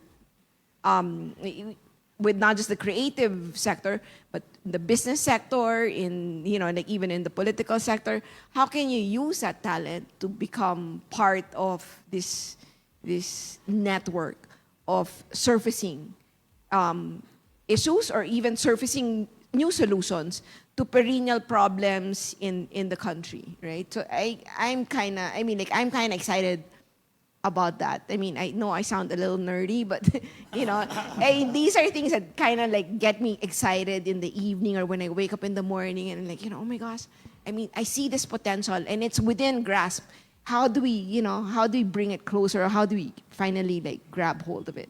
with not just the creative sector, but the business sector, in like even in the political sector. How can you use that talent to become part of this network of surfacing issues, or even surfacing new solutions to perennial problems in the country, right? So I'm kind of excited about that. I mean, I know I sound a little nerdy, but these are things that kind of like get me excited in the evening or when I wake up in the morning, and like, oh my gosh, I mean, I see this potential and it's within grasp. How do we bring it closer? Or how do we finally like grab hold of it?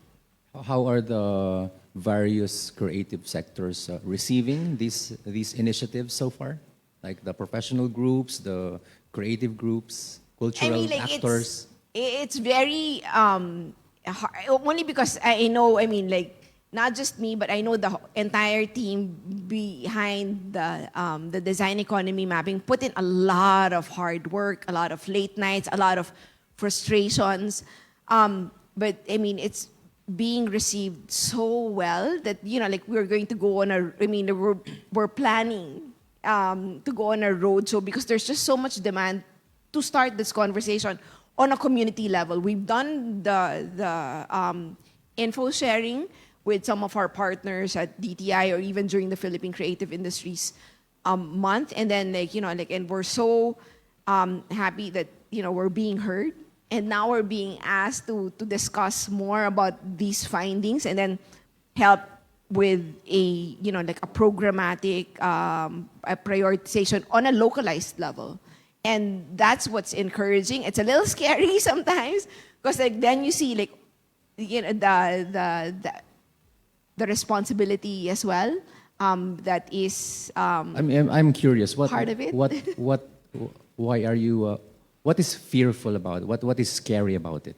How are the various creative sectors receiving these initiatives so far? Like the professional groups, the creative groups, cultural actors? It's very hard, only because I know, I mean, like, not just me, but I know the entire team behind the design economy mapping put in a lot of hard work, a lot of late nights, a lot of frustrations. But I mean, it's being received so well that, like, we're going to go on we're planning to go on a roadshow because there's just so much demand to start this conversation on a community level. We've done the info sharing with some of our partners at DTI, or even during the Philippine Creative Industries month, and then and we're so happy that we're being heard, and now we're being asked to discuss more about these findings, and then help with a programmatic a prioritization on a localized level. And that's what's encouraging. It's a little scary sometimes because then you see the responsibility as well. That is I'm curious. What part of it. Why are you? What is fearful about it? What is scary about it?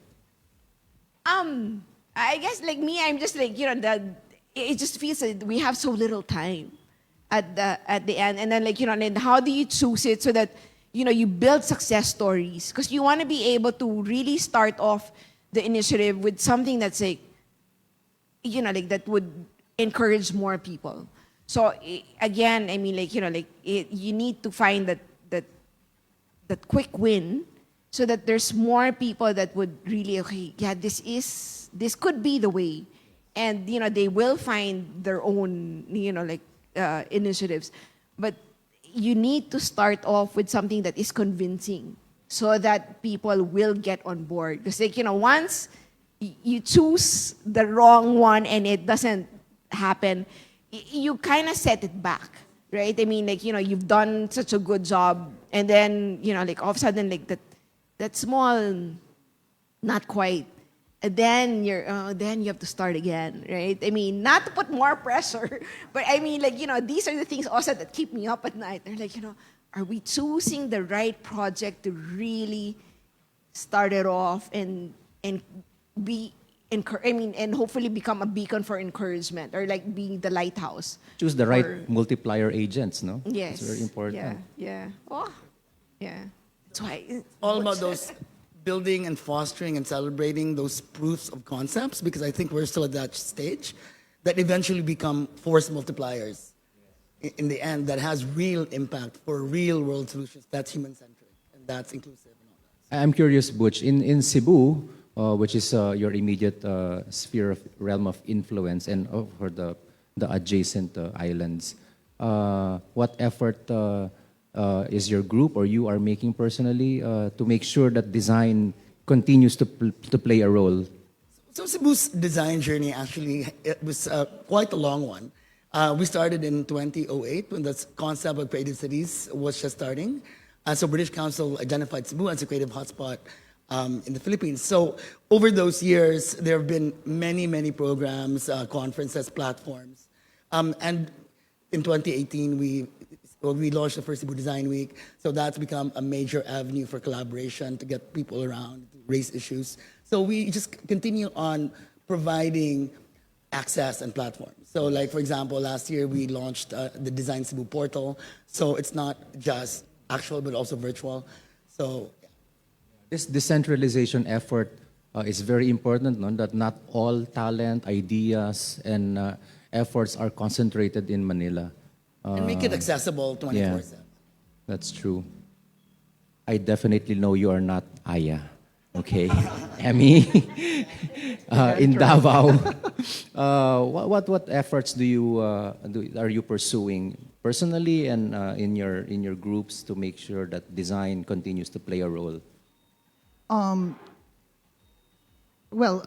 I guess like me, I'm just like it just feels like we have so little time at the end, and then and how do you choose it so that you build success stories, because you want to be able to really start off the initiative with something that's like that would encourage more people. So again, I mean, you need to find that quick win so that there's more people that would really, this could be the way, and they will find their own initiatives. But you need to start off with something that is convincing so that people will get on board. Because once you choose the wrong one and it doesn't happen, you kind of set it back, right? I mean, you've done such a good job, and then all of a sudden that small, not quite, and then then you have to start again, right? I mean, not to put more pressure, but I mean, these are the things also that keep me up at night. They're are we choosing the right project to really start it off and be and hopefully become a beacon for encouragement, or being the lighthouse. Choose the right multiplier agents, no? Yes. It's very important. Yeah. Oh, yeah. That's why. All about those building and fostering and celebrating those proofs of concepts, because I think we're still at that stage that eventually become force multipliers in the end, that has real impact for real world solutions. That's human-centric and that's inclusive and all that. I'm curious, Butch, in Cebu, which is your immediate sphere of realm of influence, and for the adjacent islands, what effort is your group or you are making personally to make sure that design continues to play a role? So Cebu's design journey, actually, it was quite a long one. We started in 2008 when the concept of creative cities was just starting. So British Council identified Cebu as a creative hotspot in the Philippines. So over those years, there have been many, many programs, conferences, platforms. And in 2018, we launched the first Cebu Design Week. So that's become a major avenue for collaboration to get people around, raise issues. So we just continue on providing access and platforms. So like, for example, last year we launched the Design Cebu portal. So it's not just actual, but also virtual. So This decentralization effort is very important, no? That not all talent, ideas, and efforts are concentrated in Manila. and make it accessible 24/7. That's true. I definitely know you are not Aya. Okay, Emmy, in Davao. What efforts are you pursuing personally and in your groups to make sure that design continues to play a role? Well,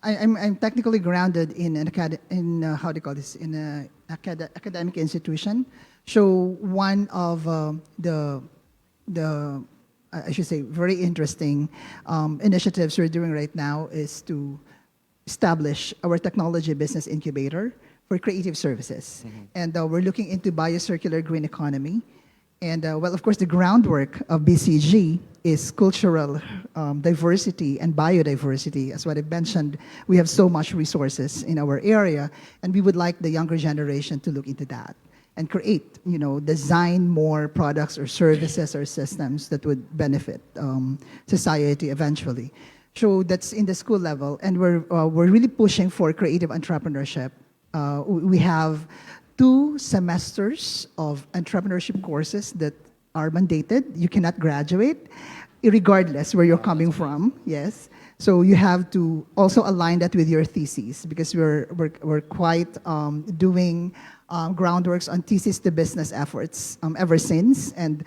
I'm technically grounded in an how do you call this, in an academic institution. So one of the I should say very interesting initiatives we're doing right now is to establish our technology business incubator for creative services, and we're looking into biocircular green economy. And well, of course, the groundwork of BCG is cultural diversity and biodiversity. As what I mentioned, we have so much resources in our area, and we would like the younger generation to look into that and create, design more products or services or systems that would benefit society eventually. So that's in the school level, and we're really pushing for creative entrepreneurship. We have 2 semesters of entrepreneurship courses that are mandated. You cannot graduate, regardless where you're coming from. Yes. So you have to also align that with your thesis, because we're quite doing groundworks on thesis to business efforts ever since, and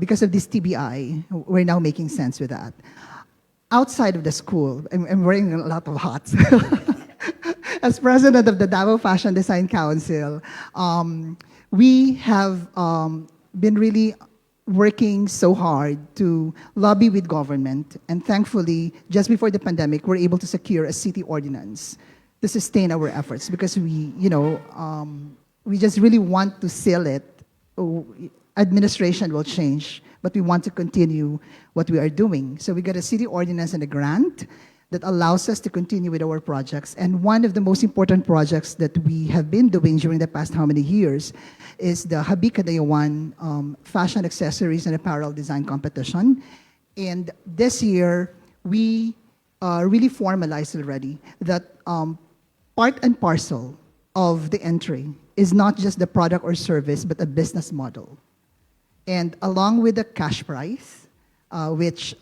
because of this TBI, we're now making sense with that. Outside of the school, I'm wearing a lot of hats. As president of the Davao Fashion Design Council, we have been really working so hard to lobby with government, and thankfully, just before the pandemic, we're able to secure a city ordinance to sustain our efforts, because we just really want to seal it. Administration will change, but we want to continue what we are doing. So we got a city ordinance and a grant that allows us to continue with our projects. And one of the most important projects that we have been doing during the past how many years is the Habi Kadayawan Fashion Accessories and Apparel Design Competition. And this year, we really formalized already that part and parcel of the entry is not just the product or service, but a business model. And along with the cash prize, which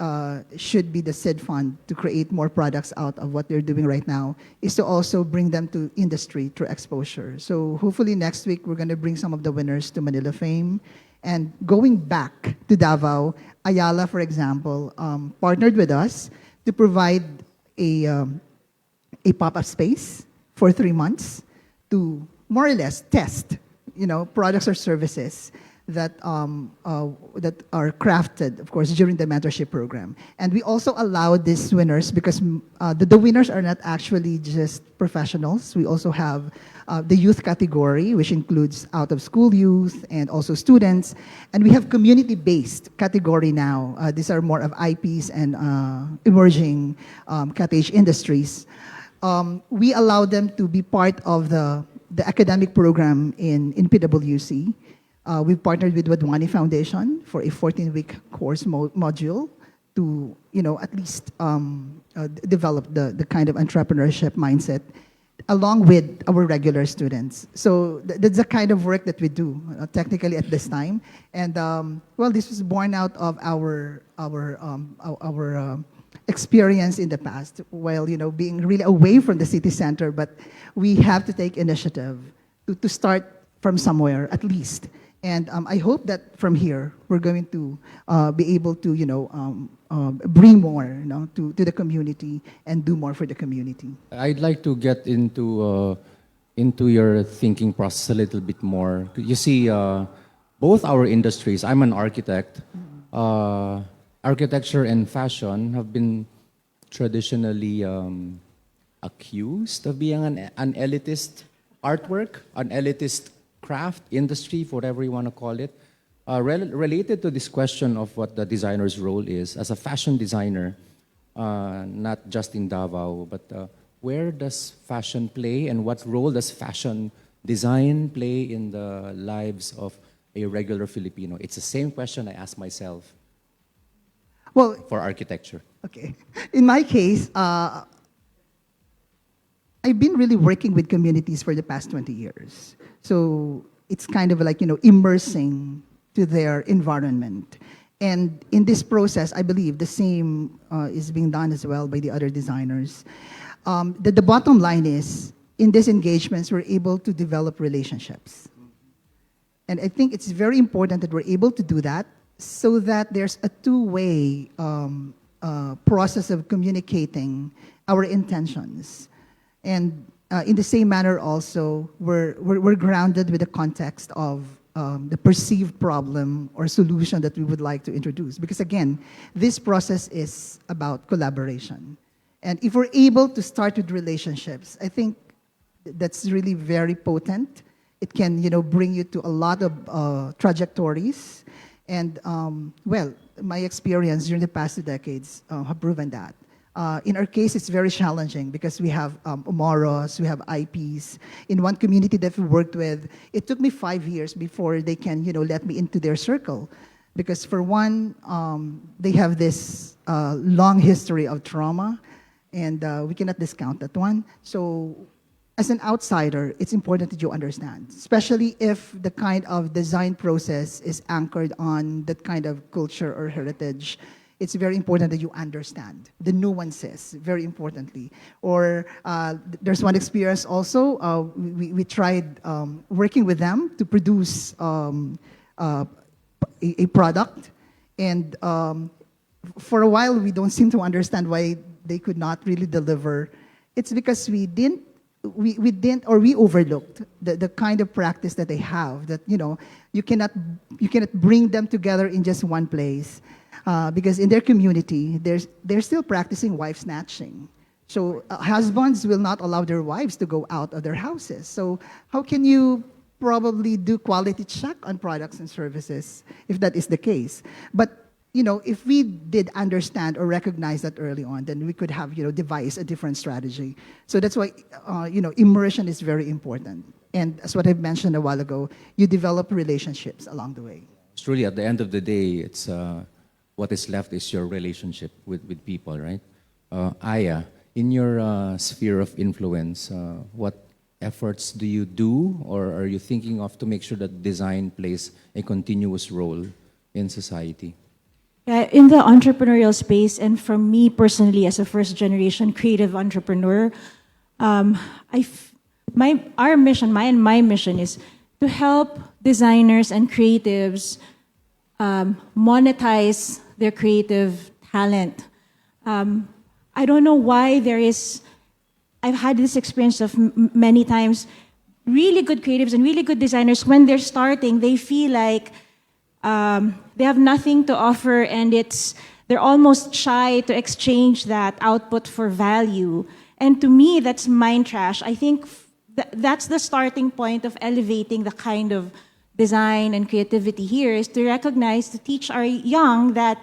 should be the seed fund to create more products out of what they're doing right now, is to also bring them to industry through exposure. So hopefully next week, we're going to bring some of the winners to Manila Fame. And going back to Davao, Ayala, for example, partnered with us to provide a pop-up space for 3 months to more or less test, products or services that are crafted, of course, during the mentorship program. And we also allow these winners, because the winners are not actually just professionals. We also have the youth category, which includes out-of-school youth and also students. And we have community-based category now. These are more of IPs and emerging cottage industries. We allow them to be part of the academic program in PwC. We've partnered with Wadwani Foundation for a 14-week course module to, at least develop the kind of entrepreneurship mindset along with our regular students. So that's the kind of work that we do technically at this time. And well, this was born out of our experience in the past, while being really away from the city center. But we have to take initiative to start from somewhere at least. And I hope that from here, we're going to be able to, bring more, to the community and do more for the community. I'd like to get into your thinking process a little bit more. You see, both our industries, I'm an architect, architecture and fashion have been traditionally accused of being an elitist artwork, an elitist craft, industry, whatever you want to call it. Related to this question of what the designer's role is, as a fashion designer, not just in Davao, but where does fashion play and what role does fashion design play in the lives of a regular Filipino? It's the same question I ask myself Well, for architecture. okay. In my case, I've been really working with communities for the past 20 years. So it's kind of like, immersing to their environment. And in this process, I believe the same is being done as well by the other designers. The bottom line is, in these engagements, we're able to develop relationships. And I think it's very important that we're able to do that so that there's a two-way process of communicating our intentions. And in the same manner also, we're grounded with the context of the perceived problem or solution that we would like to introduce. Because again, this process is about collaboration. And if we're able to start with relationships, I think that's really very potent. It can, bring you to a lot of trajectories. And, well, my experience during the past 2 decades have proven that. In our case, it's very challenging because we have Omoros, we have IPs. In one community that we worked with, it took me 5 years before they can, let me into their circle. Because for one, they have this long history of trauma, and we cannot discount that one. So as an outsider, it's important that you understand, especially if the kind of design process is anchored on that kind of culture or heritage. It's very important that you understand the nuances, very importantly. Or there's one experience also, we tried working with them to produce a product. And for a while, we don't seem to understand why they could not really deliver. It's because we overlooked the kind of practice that they have, that, you cannot bring them together in just one place. Because in their community, they're still practicing wife snatching. So husbands will not allow their wives to go out of their houses. So how can you probably do quality check on products and services if that is the case? But if we did understand or recognize that early on, then we could have devised a different strategy. So that's why immersion is very important. And as what I've mentioned a while ago, you develop relationships along the way. Truly, at the end of the day, it's what is left is your relationship with people, right? Aya, in your sphere of influence, what efforts do you do, or are you thinking of to make sure that design plays a continuous role in society? Yeah, in the entrepreneurial space, and from me personally as a first-generation creative entrepreneur, our mission, my mission is to help designers and creatives monetize their creative talent. I don't know why I've had this experience of many times, really good creatives and really good designers, when they're starting, they feel like they have nothing to offer, and they're almost shy to exchange that output for value. And to me, that's mind trash. I think that's the starting point of elevating the kind of design and creativity here, is to recognize, to teach our young that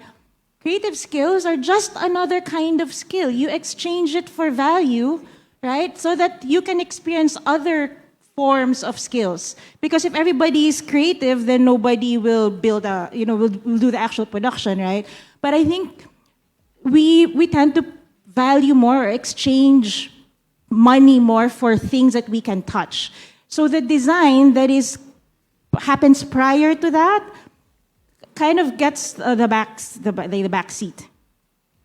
creative skills are just another kind of skill. You exchange it for value, right? So that you can experience other forms of skills. Because if everybody is creative, then nobody will build will do the actual production, right? But I think we tend to value more or exchange money more for things that we can touch. So the design that happens prior to that kind of gets the back seat.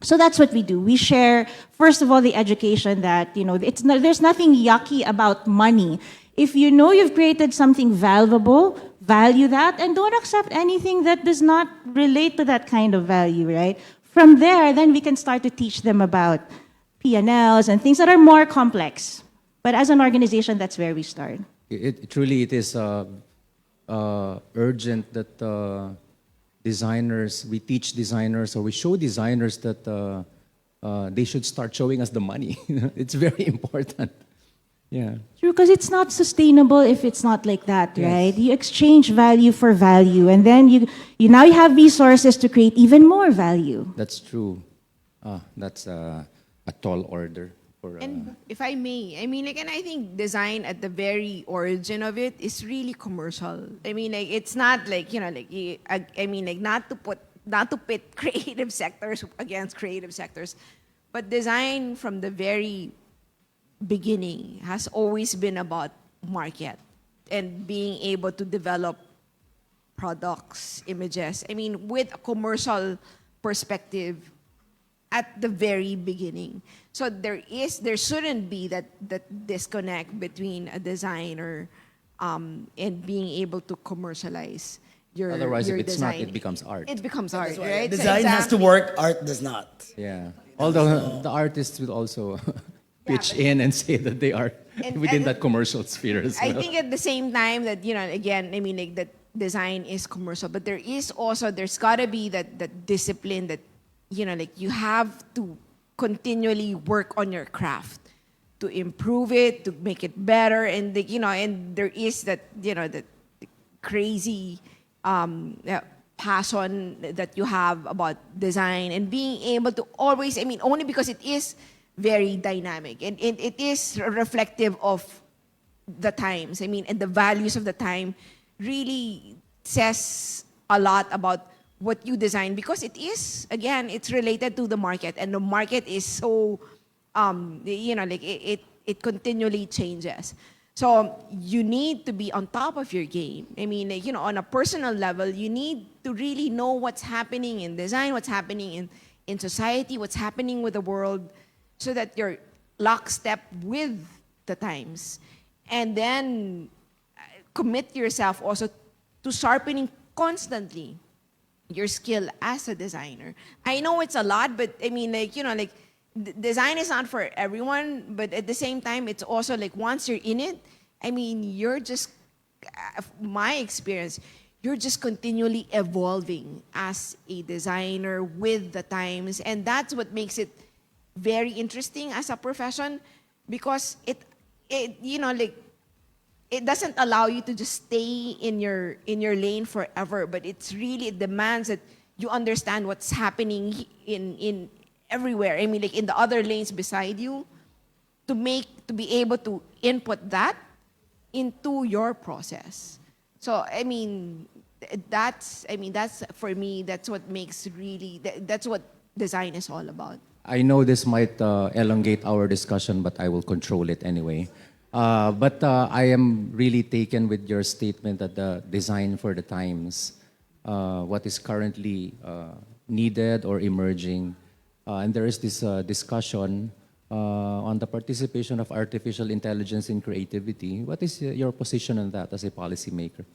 So that's what we do. We share, first of all, the education that there's nothing yucky about money. If you know you've created something valuable, value that, and don't accept anything that does not relate to that kind of value, right? From there, then we can start to teach them about P&Ls and things that are more complex. But as an organization, that's where we start. It truly is urgent that designers, we teach designers, or we show designers that they should start showing us the money. It's very important. Yeah. True, because it's not sustainable if it's not like that, Yes. right? You exchange value for value, and then you now you have resources to create even more value. That's true. That's a tall order for. And if I may, I mean, like, and I think design at the very origin of it is really commercial. I mean, like, it's not like, I mean, like, not to pit creative sectors against creative sectors, but design from the very beginning has always been about market and being able to develop products, images. I mean, with a commercial perspective at the very beginning. So there shouldn't be that disconnect between a designer and being able to commercialize your Otherwise, your if it's design. not, it becomes art. It becomes art, That's why right? So design has to exactly. work, art does not. Yeah. Although the artists will also pitch in and say that they are And- within and- that commercial sphere as well. I think at the same time that, again, I mean, like, that design is commercial, but there's got to be that discipline that, like, you have to continually work on your craft to improve it, to make it better. And, and there is that, that crazy passion that you have about design and being able to always, I mean, only because it is very dynamic and it is reflective of the times. I mean, and the values of the time really says a lot about what you design, because it is, again, it's related to the market, and the market is so, like, it continually changes. So you need to be on top of your game. I mean, like, on a personal level, you need to really know what's happening in design, what's happening in society, what's happening with the world, so that you're lockstep with the times. And then commit yourself also to sharpening constantly your skill as a designer. I know it's a lot, but I mean, like, design is not for everyone, but at the same time, it's also like, once you're in it, I mean, you're just, my experience, you're just continually evolving as a designer with the times. And that's what makes it very interesting as a profession, because it it doesn't allow you to just stay in your lane forever, but it demands that you understand what's happening in everywhere. I mean, like, in the other lanes beside you, to be able to input that into your process. So I mean, that's for me, that's what makes really, that's what design is all about. I know this might elongate our discussion, but I will control it anyway. But I am really taken with your statement that the design for the times, what is currently needed or emerging. And there is this discussion on the participation of artificial intelligence in creativity. What is your position on that as a policymaker?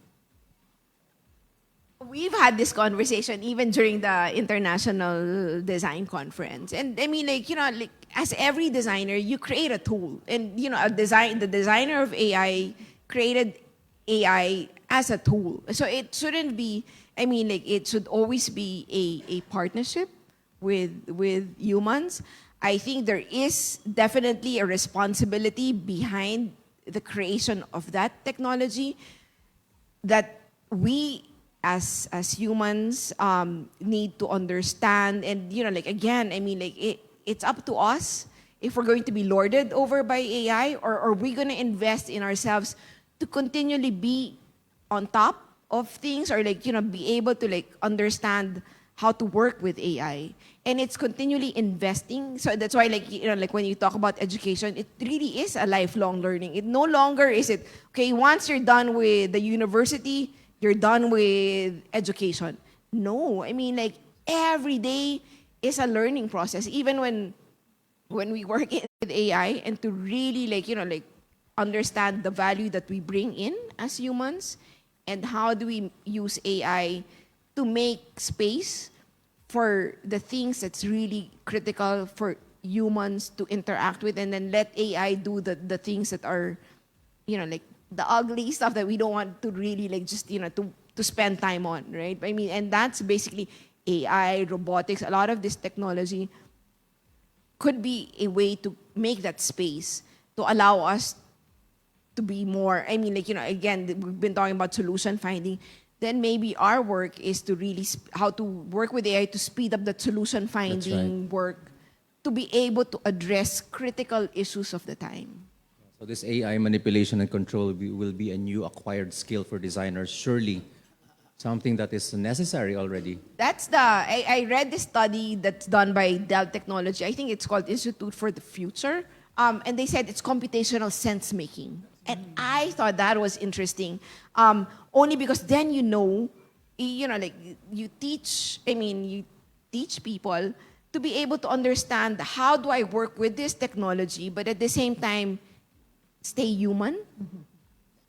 We've had this conversation even during the International Design Conference. And I mean, like, like, as every designer, you create a tool. And, the designer of AI created AI as a tool. So it shouldn't be, I mean, like, it should always be a partnership with humans. I think there is definitely a responsibility behind the creation of that technology that we as humans need to understand. And like, again, I mean, like, it's up to us if we're going to be lorded over by AI, or are we going to invest in ourselves to continually be on top of things, or like, be able to like understand how to work with AI. And it's continually investing. So that's why, like, like, when you talk about education, it really is a lifelong learning. It no longer is it, okay, once you're done with the university, you're done with education. No, I mean, like, every day is a learning process. Even when we work with AI, and to really, like, like, understand the value that we bring in as humans, and how do we use AI to make space for the things that's really critical for humans to interact with, and then let AI do the things that are, like, the ugly stuff that we don't want to really, like, just, to to spend time on, right? I mean, and that's basically AI, robotics, a lot of this technology could be a way to make that space to allow us to be more, I mean, like, you know, again, we've been talking about solution finding. Then maybe our work is to really, how to work with AI to speed up that solution finding work to be able to address critical issues of the time. So this AI manipulation and control will be a new acquired skill for designers, surely something that is necessary already. That's I read this study that's done by Dell Technology. I think it's called Institute for the Future. And they said it's computational sense making. And I thought that was interesting. Only because then you know, like you teach people to be able to understand how do I work with this technology, but at the same time, stay human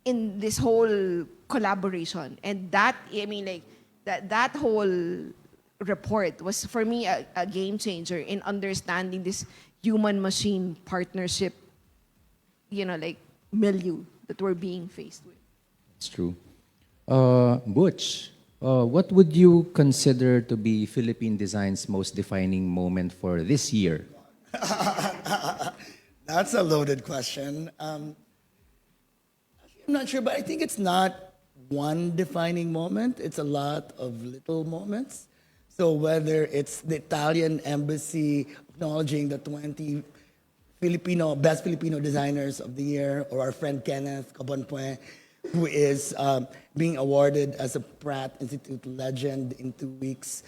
in this whole collaboration. And that, I mean, like, that whole report was, for me, a game changer in understanding this human-machine partnership, like, milieu that we're being faced with. It's true. Butch, what would you consider to be Philippine design's most defining moment for this year? That's a loaded question. I'm not sure, but I think it's not one defining moment. It's a lot of little moments. So whether it's the Italian embassy acknowledging the 20 best Filipino designers of the year, or our friend Kenneth Cabonpue, who is being awarded as a Pratt Institute legend in 2 weeks,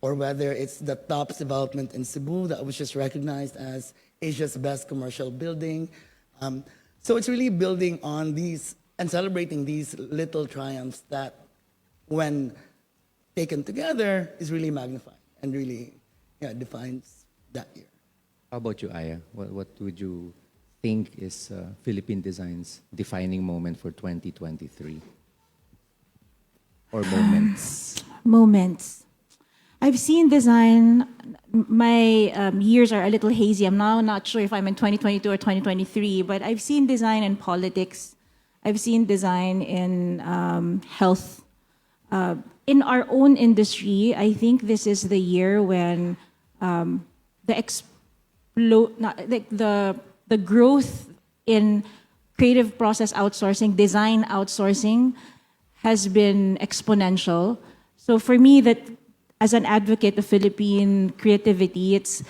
or whether it's the TOPS development in Cebu that was just recognized as Asia's best commercial building. So it's really building on these and celebrating these little triumphs that, when taken together, is really magnified and really defines that year. How about you, Aya? What would you think is Philippine design's defining moment for 2023? Or moments? Moments. I've seen design, my years are a little hazy. I'm now not sure if I'm in 2022 or 2023, but I've seen design in politics. I've seen design in health. In our own industry, I think this is the year when the growth in creative process outsourcing, design outsourcing, has been exponential. So for me, that as an advocate of Philippine creativity, it's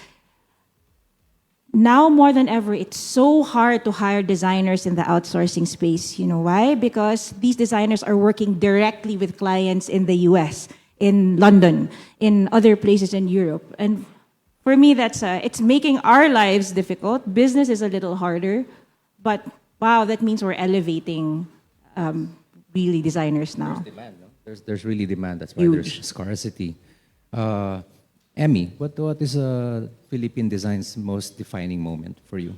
now more than ever, it's so hard to hire designers in the outsourcing space. You know why? Because these designers are working directly with clients in the US, in London, in other places in Europe. And for me, it's making our lives difficult. Business is a little harder, but wow, that means we're elevating really designers now. There's demand, no? There's really demand. That's why there's scarcity. Emmy, what is Philippine design's most defining moment for you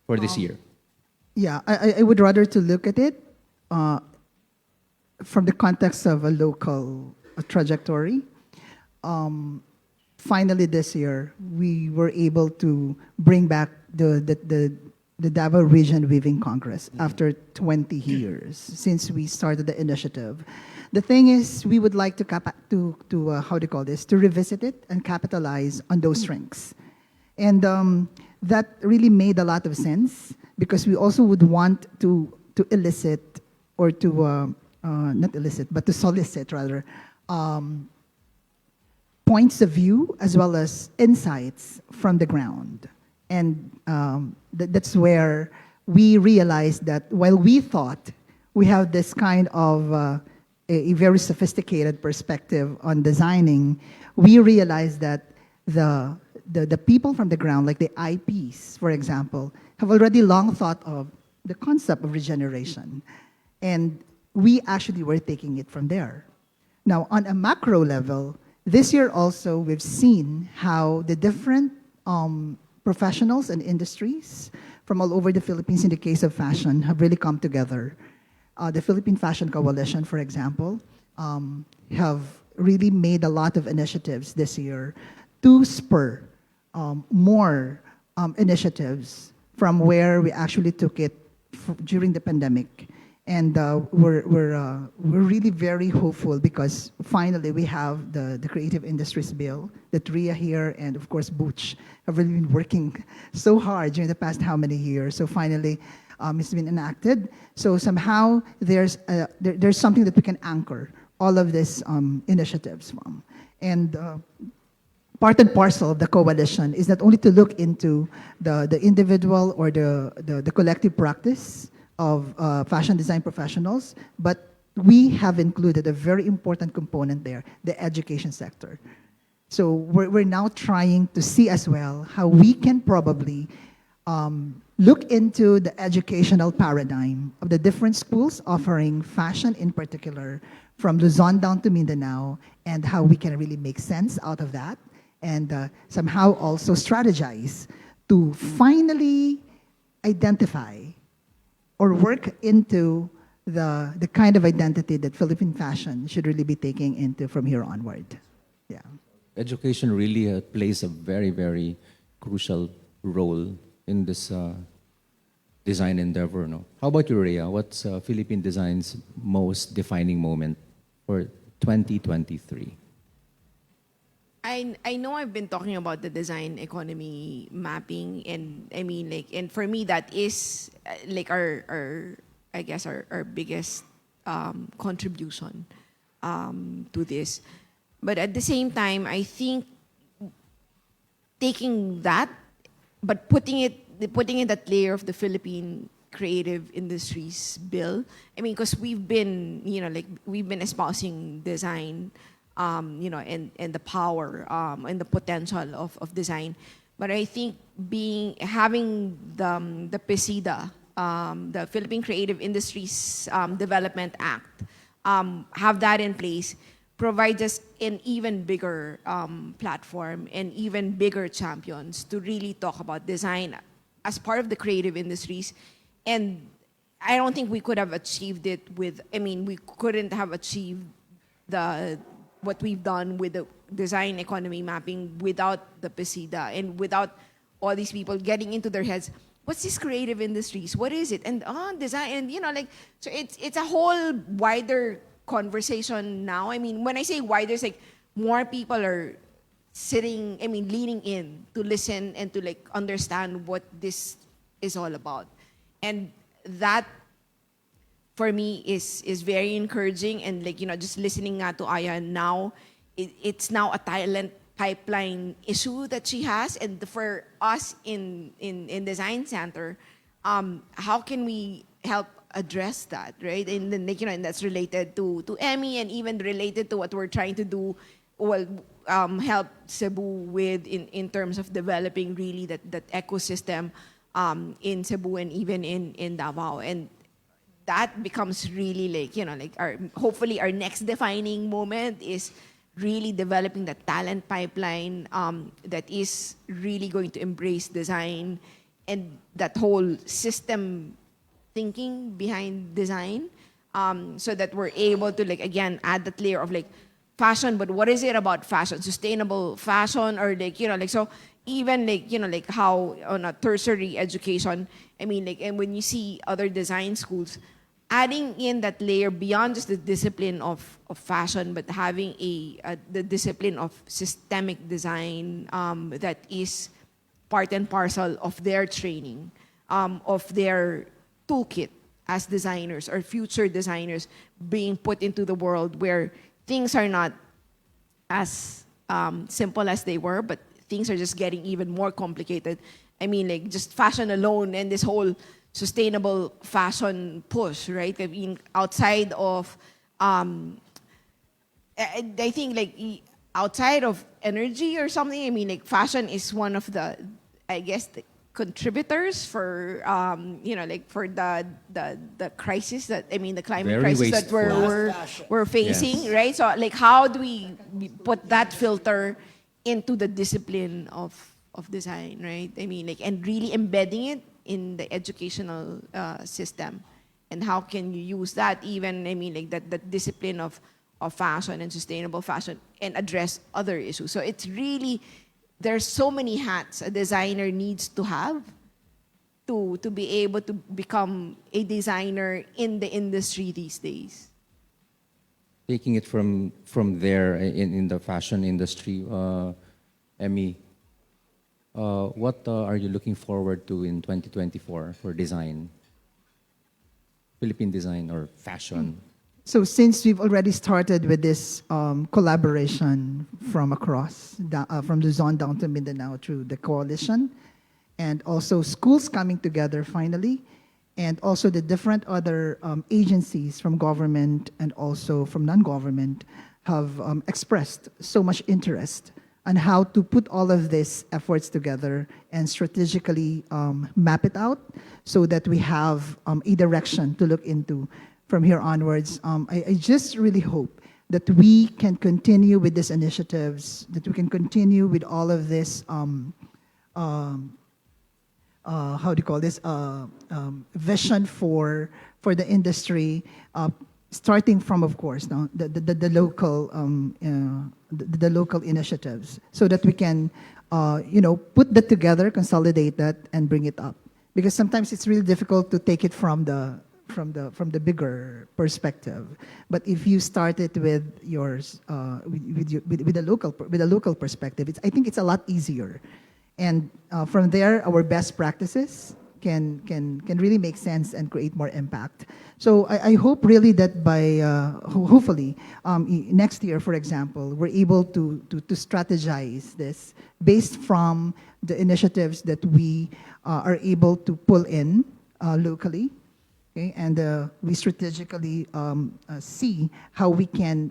for this year? Yeah, I would rather to look at it from the context of a local trajectory. Finally, this year, we were able to bring back the Davao Region Weaving Congress after 20 years since we started the initiative. The thing is, we would like to revisit it and capitalize on those strengths. And that really made a lot of sense, because we also would want to elicit, or to, not elicit, but to solicit rather, points of view as well as insights from the ground. And that's where we realized that while we thought we have this kind of a very sophisticated perspective on designing, we realized that the people from the ground, like the IPs, for example, have already long thought of the concept of regeneration. And we actually were taking it from there. Now, on a macro level, this year also, we've seen how the different professionals and industries from all over the Philippines, in the case of fashion, have really come together. The Philippine Fashion Coalition, for example, have really made a lot of initiatives this year to spur more initiatives from where we actually took it during the pandemic. And we're really very hopeful because finally we have the Creative Industries Bill that Rhea here and of course Butch have really been working so hard during the past how many years. So finally it's been enacted. So somehow there's something that we can anchor all of these initiatives from. And part and parcel of the coalition is not only to look into the individual or the collective practice of fashion design professionals, but we have included a very important component there, the education sector. So we're now trying to see as well how we can probably look into the educational paradigm of the different schools offering fashion in particular from Luzon down to Mindanao and how we can really make sense out of that and somehow also strategize to finally identify or work into the kind of identity that Philippine fashion should really be taking into from here onward. Yeah. Education really plays a very, very crucial role in this design endeavor. No? How about you, Rhea? What's Philippine design's most defining moment for 2023? I know I've been talking about the design economy mapping, and I mean, like, and for me that is like our I guess our biggest contribution to this. But at the same time, I think taking that, but putting in that layer of the Philippine Creative Industries Bill. I mean, because we've been espousing design. And the power and the potential of design. But I think having the PCIDA, the Philippine Creative Industries Development Act, have that in place provides us an even bigger platform and even bigger champions to really talk about design as part of the creative industries. And I don't think we could have achieved it we couldn't have achieved what we've done with the design economy mapping without the PCIDA and without all these people getting into their heads, what's this creative industries? What is it? And design, and so it's a whole wider conversation now. I mean, when I say wider, it's like more people are leaning in to listen and to understand what this is all about. And that for me is very encouraging, and just listening to Aya now, it's now a talent pipeline issue that she has, and for us in Design Center, how can we help address that, right? And then and that's related to Emmy, and even related to what we're trying to do, help Cebu with in terms of developing really that ecosystem in Cebu and even in Davao. And that becomes really hopefully our next defining moment is really developing the talent pipeline that is really going to embrace design and that whole system thinking behind design, so that we're able to again add that layer of fashion. But what is it about fashion? Sustainable fashion, or so even how on a tertiary education, and when you see other design schools adding in that layer beyond just the discipline of fashion, but having the discipline of systemic design that is part and parcel of their training, of their toolkit as designers or future designers, being put into the world where things are not as simple as they were, but things are just getting even more complicated. Just fashion alone and this whole sustainable fashion push, right? Outside of, I think outside of energy or something, fashion is one of the, I guess, the contributors for, for the crisis that, the climate Very crisis wasteful. that we're facing, Yes. right? So how do we put that filter into the discipline of design, right? And really embedding it in the educational system, and how can you use that even that discipline of fashion and sustainable fashion and address other issues. So it's really, there's so many hats a designer needs to have to be able to become a designer in the industry these days? Taking it from there in the fashion industry, Emmy, what are you looking forward to in 2024 for design? Philippine design or fashion? So since we've already started with this collaboration from across, from Luzon down to Mindanao through the coalition, and also schools coming together finally, and also the different other agencies from government and also from non-government have expressed so much interest on how to put all of these efforts together and strategically map it out so that we have a direction to look into from here onwards. I just really hope that we can continue with these initiatives, that we can continue with all of this, how do you call this, vision for the industry, starting from, of course, no, the local initiatives, so that we can, put that together, consolidate that, and bring it up. Because sometimes it's really difficult to take it from the bigger perspective. But if you start it with yours, with the local perspective, I think it's a lot easier. And from there, our best practices can really make sense and create more impact. So I hope really that by, hopefully, next year, for example, we're able to strategize this based from the initiatives that we are able to pull in locally. Okay? And we strategically see how we can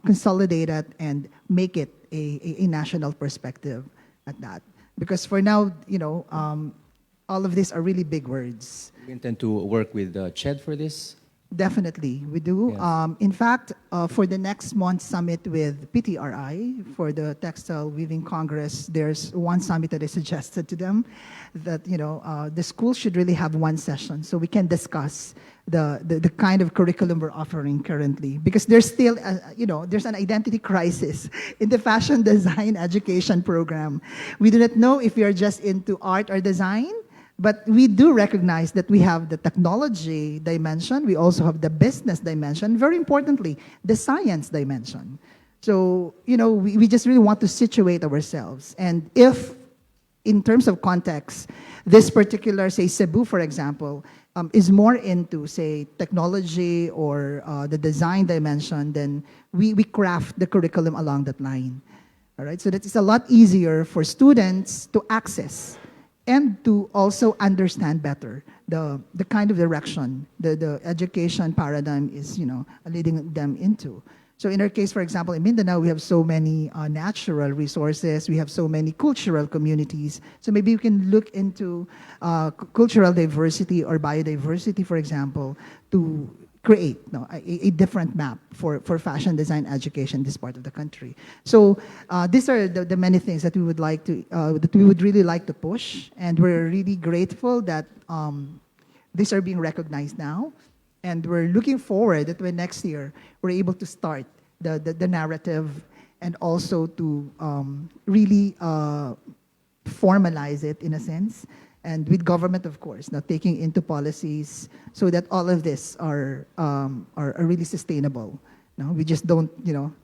consolidate it and make it a national perspective at that. Because for now, all of these are really big words. We intend to work with CHED for this? Definitely, we do. Yes. In fact, for the next month's summit with PTRI, for the Textile Weaving Congress, there's one summit that I suggested to them that, the school should really have one session so we can discuss the kind of curriculum we're offering currently. Because there's still, there's an identity crisis in the fashion design education program. We do not know if we are just into art or design, but we do recognize that we have the technology dimension, we also have the business dimension, very importantly, the science dimension. So, we just really want to situate ourselves. And if, in terms of context, this particular, say, Cebu, for example, is more into, say, technology or the design dimension, then we craft the curriculum along that line. All right, so that it's a lot easier for students to access and to also understand better the kind of direction the education paradigm is, leading them into. So in our case, for example, in Mindanao, we have so many natural resources, we have so many cultural communities. So maybe you can look into cultural diversity or biodiversity, for example, to create a different map for fashion design education in this part of the country. So these are the many things that we would like to, that we would really like to push, and we're really grateful that these are being recognized now, and we're looking forward that when next year we're able to start the narrative and also to really formalize it in a sense. And with government, of course, now taking into policies so that all of this are really sustainable. No, we just don't,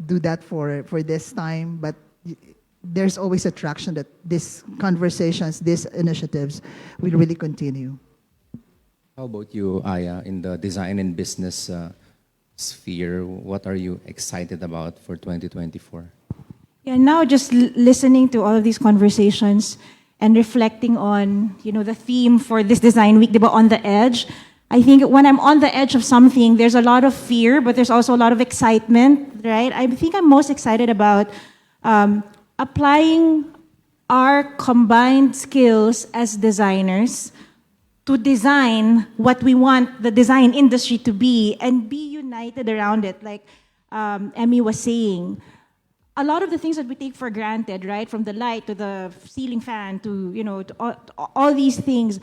do that for this time, but there's always a traction that these conversations, these initiatives will really continue. How about you, Aya, in the design and business sphere? What are you excited about for 2024? Yeah, now just listening to all of these conversations and reflecting on, the theme for this design week, diba, on the edge. I think when I'm on the edge of something, there's a lot of fear, but there's also a lot of excitement, right? I think I'm most excited about applying our combined skills as designers to design what we want the design industry to be and be united around it, like Emmy was saying. A lot of the things that we take for granted, right, from the light to the ceiling fan to, to all these things,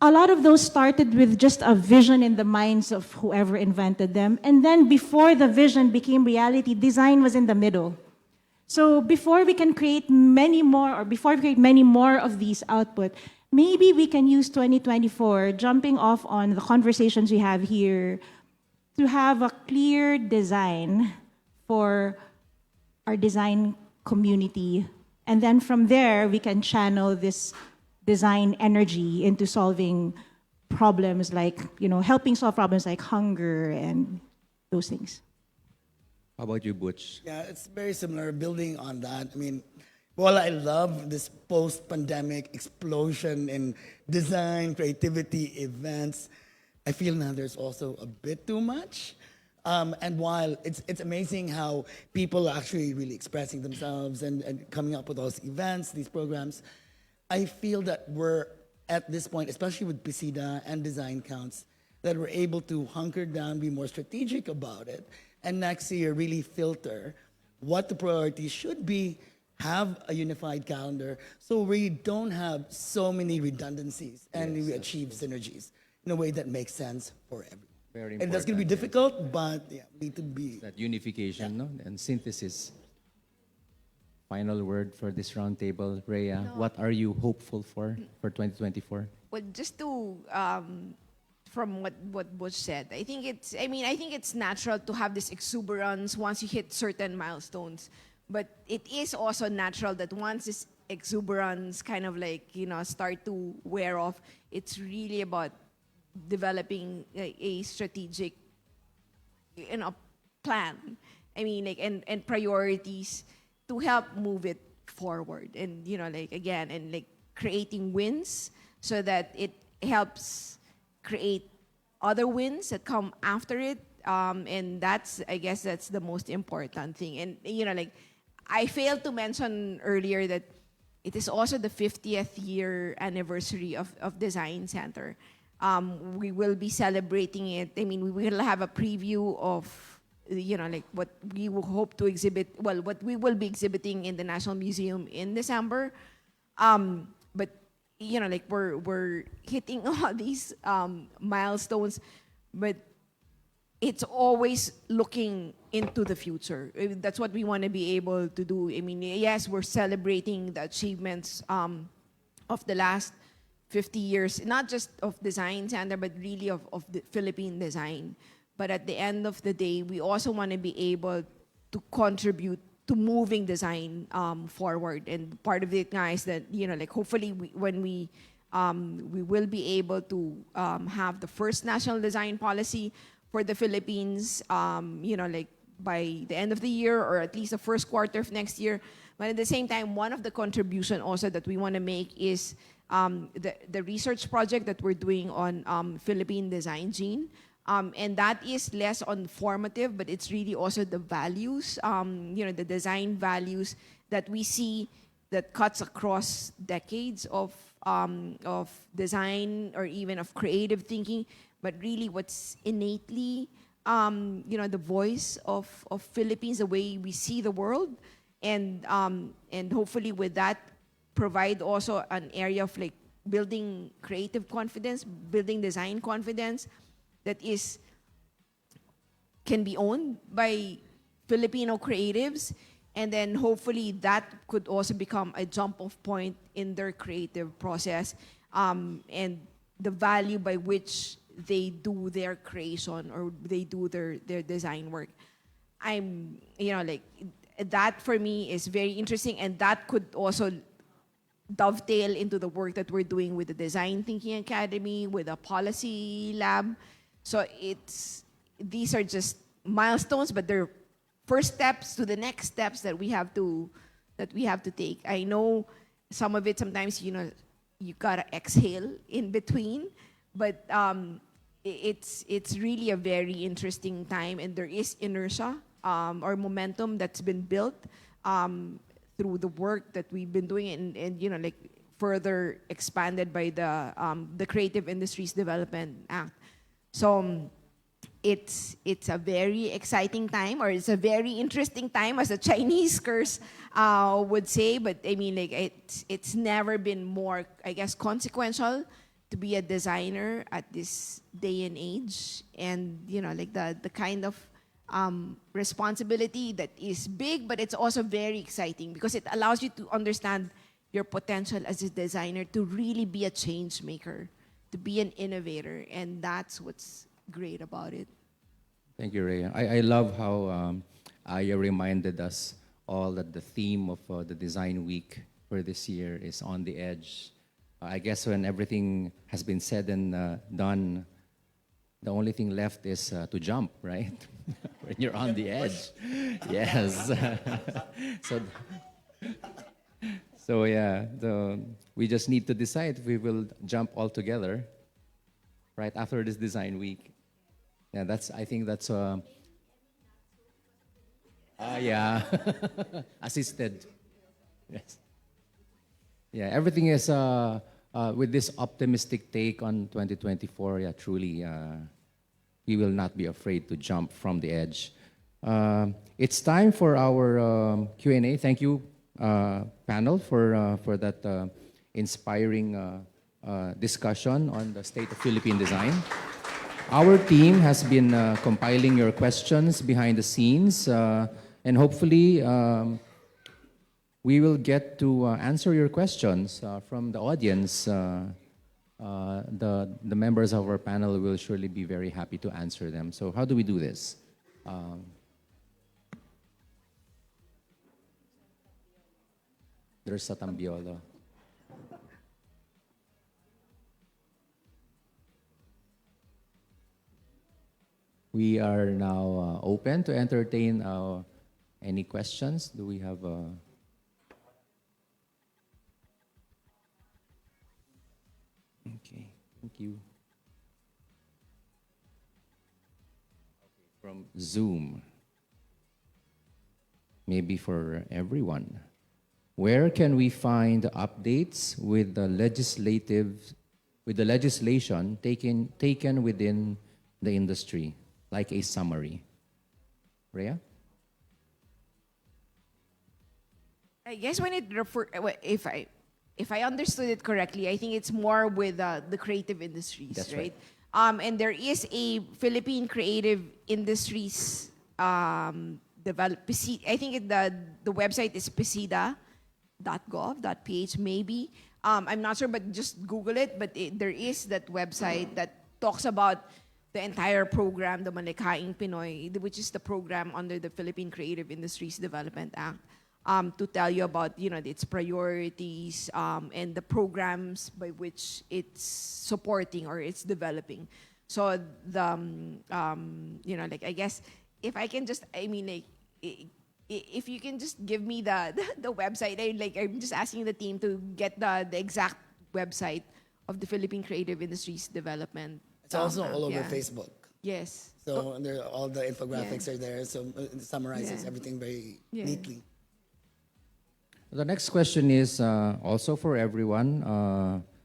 a lot of those started with just a vision in the minds of whoever invented them. And then before the vision became reality, design was in the middle. So before we can create many more, or before we create many more of these output, maybe we can use 2024, jumping off on the conversations we have here, to have a clear design for our design community. And then from there, we can channel this design energy into solving problems like, helping solve problems like hunger and those things. How about you, Butch? Yeah, it's very similar, building on that. I mean, while I love this post-pandemic explosion in design, creativity, events, I feel now there's also a bit too much. And while it's amazing how people are actually really expressing themselves and coming up with those events, these programs, I feel that we're at this point, especially with PISIDA and design counts, that we're able to hunker down, be more strategic about it, and next year really filter what the priorities should be, have a unified calendar, so we don't have so many redundancies and we achieve synergies in a way that makes sense for everyone. Very And that's going to be important, difficult, but yeah, we need to be. That unification, no? And synthesis. Final word for this roundtable, Rhea. What are you hopeful for 2024? Well, just to from what Butch said, I think it's natural to have this exuberance once you hit certain milestones, but it is also natural that once this exuberance kind of start to wear off, it's really about developing a strategic plan. And priorities to help move it forward, and creating wins so that it helps create other wins that come after it, and I guess that's the most important thing. And I failed to mention earlier that it is also the 50th year anniversary of Design Center. We will be celebrating it. We will have a preview of what we will hope to exhibit, what we will be exhibiting in the National Museum in December. But we're hitting all these milestones, but it's always looking into the future. That's what we want to be able to do. Yes, we're celebrating the achievements of the last 50 years, not just of Design Center, but really of the Philippine design. But at the end of the day, we also want to be able to contribute to moving design forward. And part of it, guys, that hopefully when we will be able to have the first national design policy for the Philippines, by the end of the year or at least the first quarter of next year. But at the same time, one of the contribution also that we want to make is the research project that we're doing on Philippine design gene. And that is less on formative, but it's really also the values, the design values that we see that cuts across decades of design or even of creative thinking, but really what's innately, the voice of Philippines, the way we see the world, and hopefully with that provide also an area of building creative confidence, building design confidence that can be owned by Filipino creatives, and then hopefully that could also become a jump-off point in their creative process, and the value by which they do their creation or they do their design work. That for me is very interesting, and that could also dovetail into the work that we're doing with the Design Thinking Academy, with a policy lab. So these are just milestones, but they're first steps to the next steps that we have to take. I know some of it sometimes you gotta exhale in between, but it's really a very interesting time, and there is inertia or momentum that's been built through the work that we've been doing, and further expanded by the Creative Industries Development Act. So it's a very exciting time, or it's a very interesting time, as a Chinese curse would say. But it's never been more, I guess, consequential to be a designer at this day and age, and the kind of responsibility that is big, but it's also very exciting because it allows you to understand your potential as a designer to really be a change maker, to be an innovator, and that's what's great about it. Thank you, Rhea. I love how Aya reminded us all that the theme of the Design Week for this year is on the edge. I guess when everything has been said and done, the only thing left is to jump, right? When you're on the edge. Yes. so, so yeah, we just need to decide if we will jump all together right after this Design Week. Yeah, I think that's yeah, assisted. Yes. Yeah, everything is with this optimistic take on 2024. Yeah, truly, we will not be afraid to jump from the edge. It's time for our Q&A. Thank you, panel, for that inspiring discussion on the state of Philippine design. Our team has been compiling your questions behind the scenes, and hopefully we will get to answer your questions from the audience. The members of our panel will surely be very happy to answer them. So how do we do this? There's Satambiolo. We are now open to entertain any questions. Do we have Okay, thank you. From Zoom, maybe for everyone. Where can we find updates with the legislation taken within the industry, like a summary? Rhea? I guess when it if I understood it correctly, I think it's more with the creative industries, That's right? right. And there is a Philippine Creative Industries I think the website is pcida.gov.ph maybe. I'm not sure, but just Google it. But there is that website that talks about the entire program, the Malikhaing Pinoy, which is the program under the Philippine Creative Industries Development Act. To tell you about its priorities and the programs by which it's supporting or it's developing. So I guess if I can just if you can just give me the website, I'm just asking the team to get the exact website of the Philippine Creative Industries Development. It's also all over Facebook. Yes. So all the infographics are there, so it summarizes everything very neatly. The next question is also for everyone,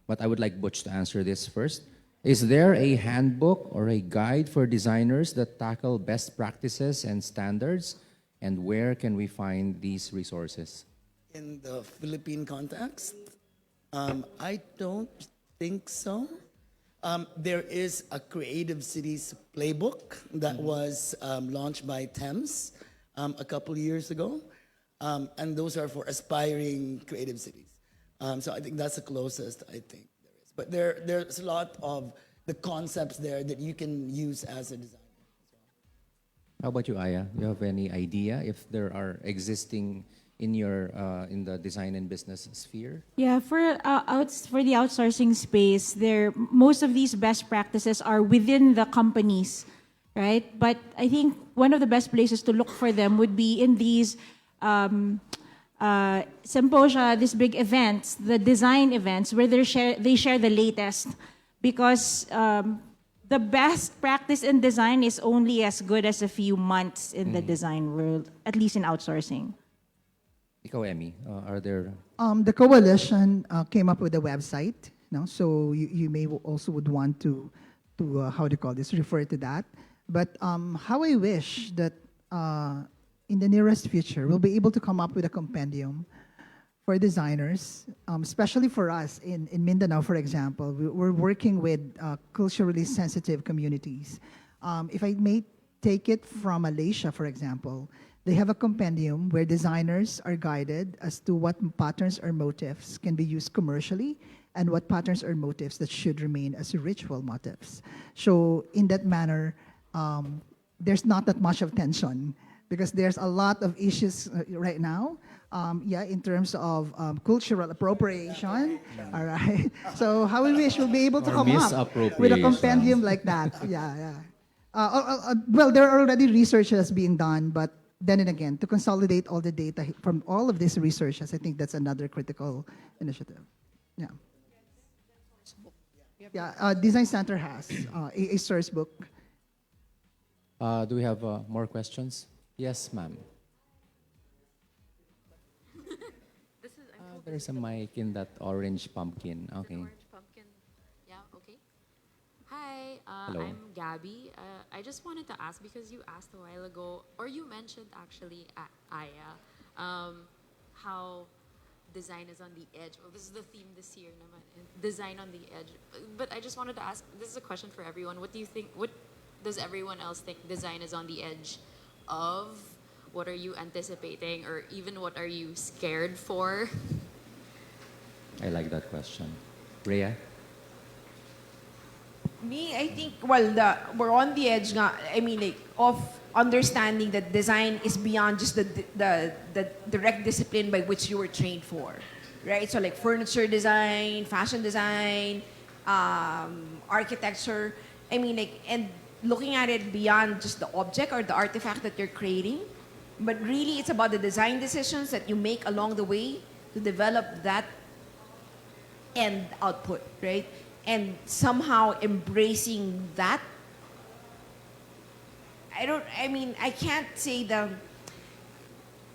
but I would like Butch to answer this first. Is there a handbook or a guide for designers that tackle best practices and standards? And where can we find these resources? In the Philippine context, I don't think so. There is a Creative Cities playbook that was launched by Thames a couple years ago. And those are for aspiring creative cities. So I think that's the closest I think there is. But there's a lot of the concepts there that you can use as a designer as well. How about you, Aya? Do you have any idea if there are existing in your in the design and business sphere? Yeah, for the outsourcing space, most of these best practices are within the companies, right? But I think one of the best places to look for them would be in these symposia, these big events, the design events, where they share the latest, because the best practice in design is only as good as a few months in the design world, at least in outsourcing. Ikaw, Emmy, are there? The coalition came up with a website, so you may also would want to how do you call this, refer to that. But how I wish that in the nearest future, we'll be able to come up with a compendium for designers, especially for us in Mindanao, for example. We're working with culturally sensitive communities. If I may take it from Malaysia, for example, They have a compendium where designers are guided as to what patterns or motifs can be used commercially and what patterns or motifs that should remain as ritual motifs. So in that manner, there's not that much of tension because there's a lot of issues right now. In terms of cultural appropriation. All right. So how we wish we'll be able to Or come up with a misappropriation. compendium like that. Well, there are already researches being done, but then and again, to consolidate all the data from all of these researches, I think that's another critical initiative. Yeah. Design Center has a source book. Do we have more questions? Yes, ma'am. There's a mic in that orange pumpkin. Okay. Orange pumpkin. Yeah, okay. Hi, Hello. I'm Gabby. I just wanted to ask, because you asked a while ago, or you mentioned actually at Aya, how design is on the edge. Well, this is the theme this year, naman, design on the edge. But I just wanted to ask, this is a question for everyone. What do you think, what does everyone else think design is on the edge of? What are you anticipating, or even what are you scared for? I like that question. Rhea? Me, I think, well, we're on the edge nga, I mean, like, of understanding that design is beyond just the direct discipline by which you were trained for, right? So like furniture design, fashion design, architecture, I mean, like, and looking at it beyond just the object or the artifact that you're creating, but really it's about the design decisions that you make along the way to develop that end output, right? And somehow embracing that. I can't say the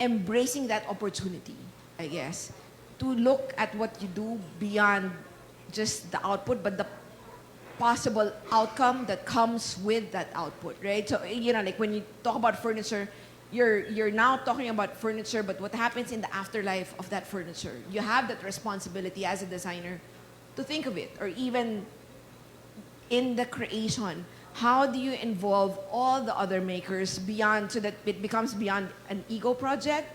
embracing that opportunity, I guess, to look at what you do beyond just the output, but the possible outcome that comes with that output, right? So, like when you talk about furniture, you're now talking about furniture, but what happens in the afterlife of that furniture? You have that responsibility as a designer to think of it, or even in the creation, how do you involve all the other makers beyond, so that it becomes beyond an ego project,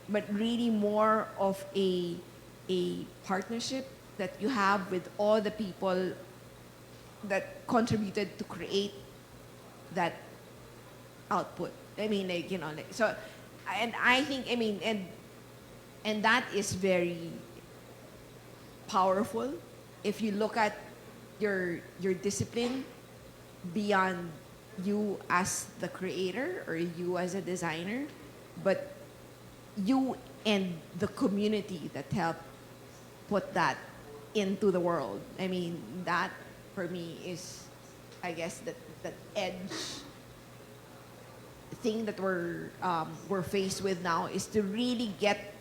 but really more of a partnership that you have with all the people that contributed to create that output. I mean, like, so, and I think, and that is very powerful if you look at your discipline beyond you as the creator or you as a designer, but you and the community that helped put that into the world. I mean, that for me is, I guess, that edge thing that we're faced with now, is to really get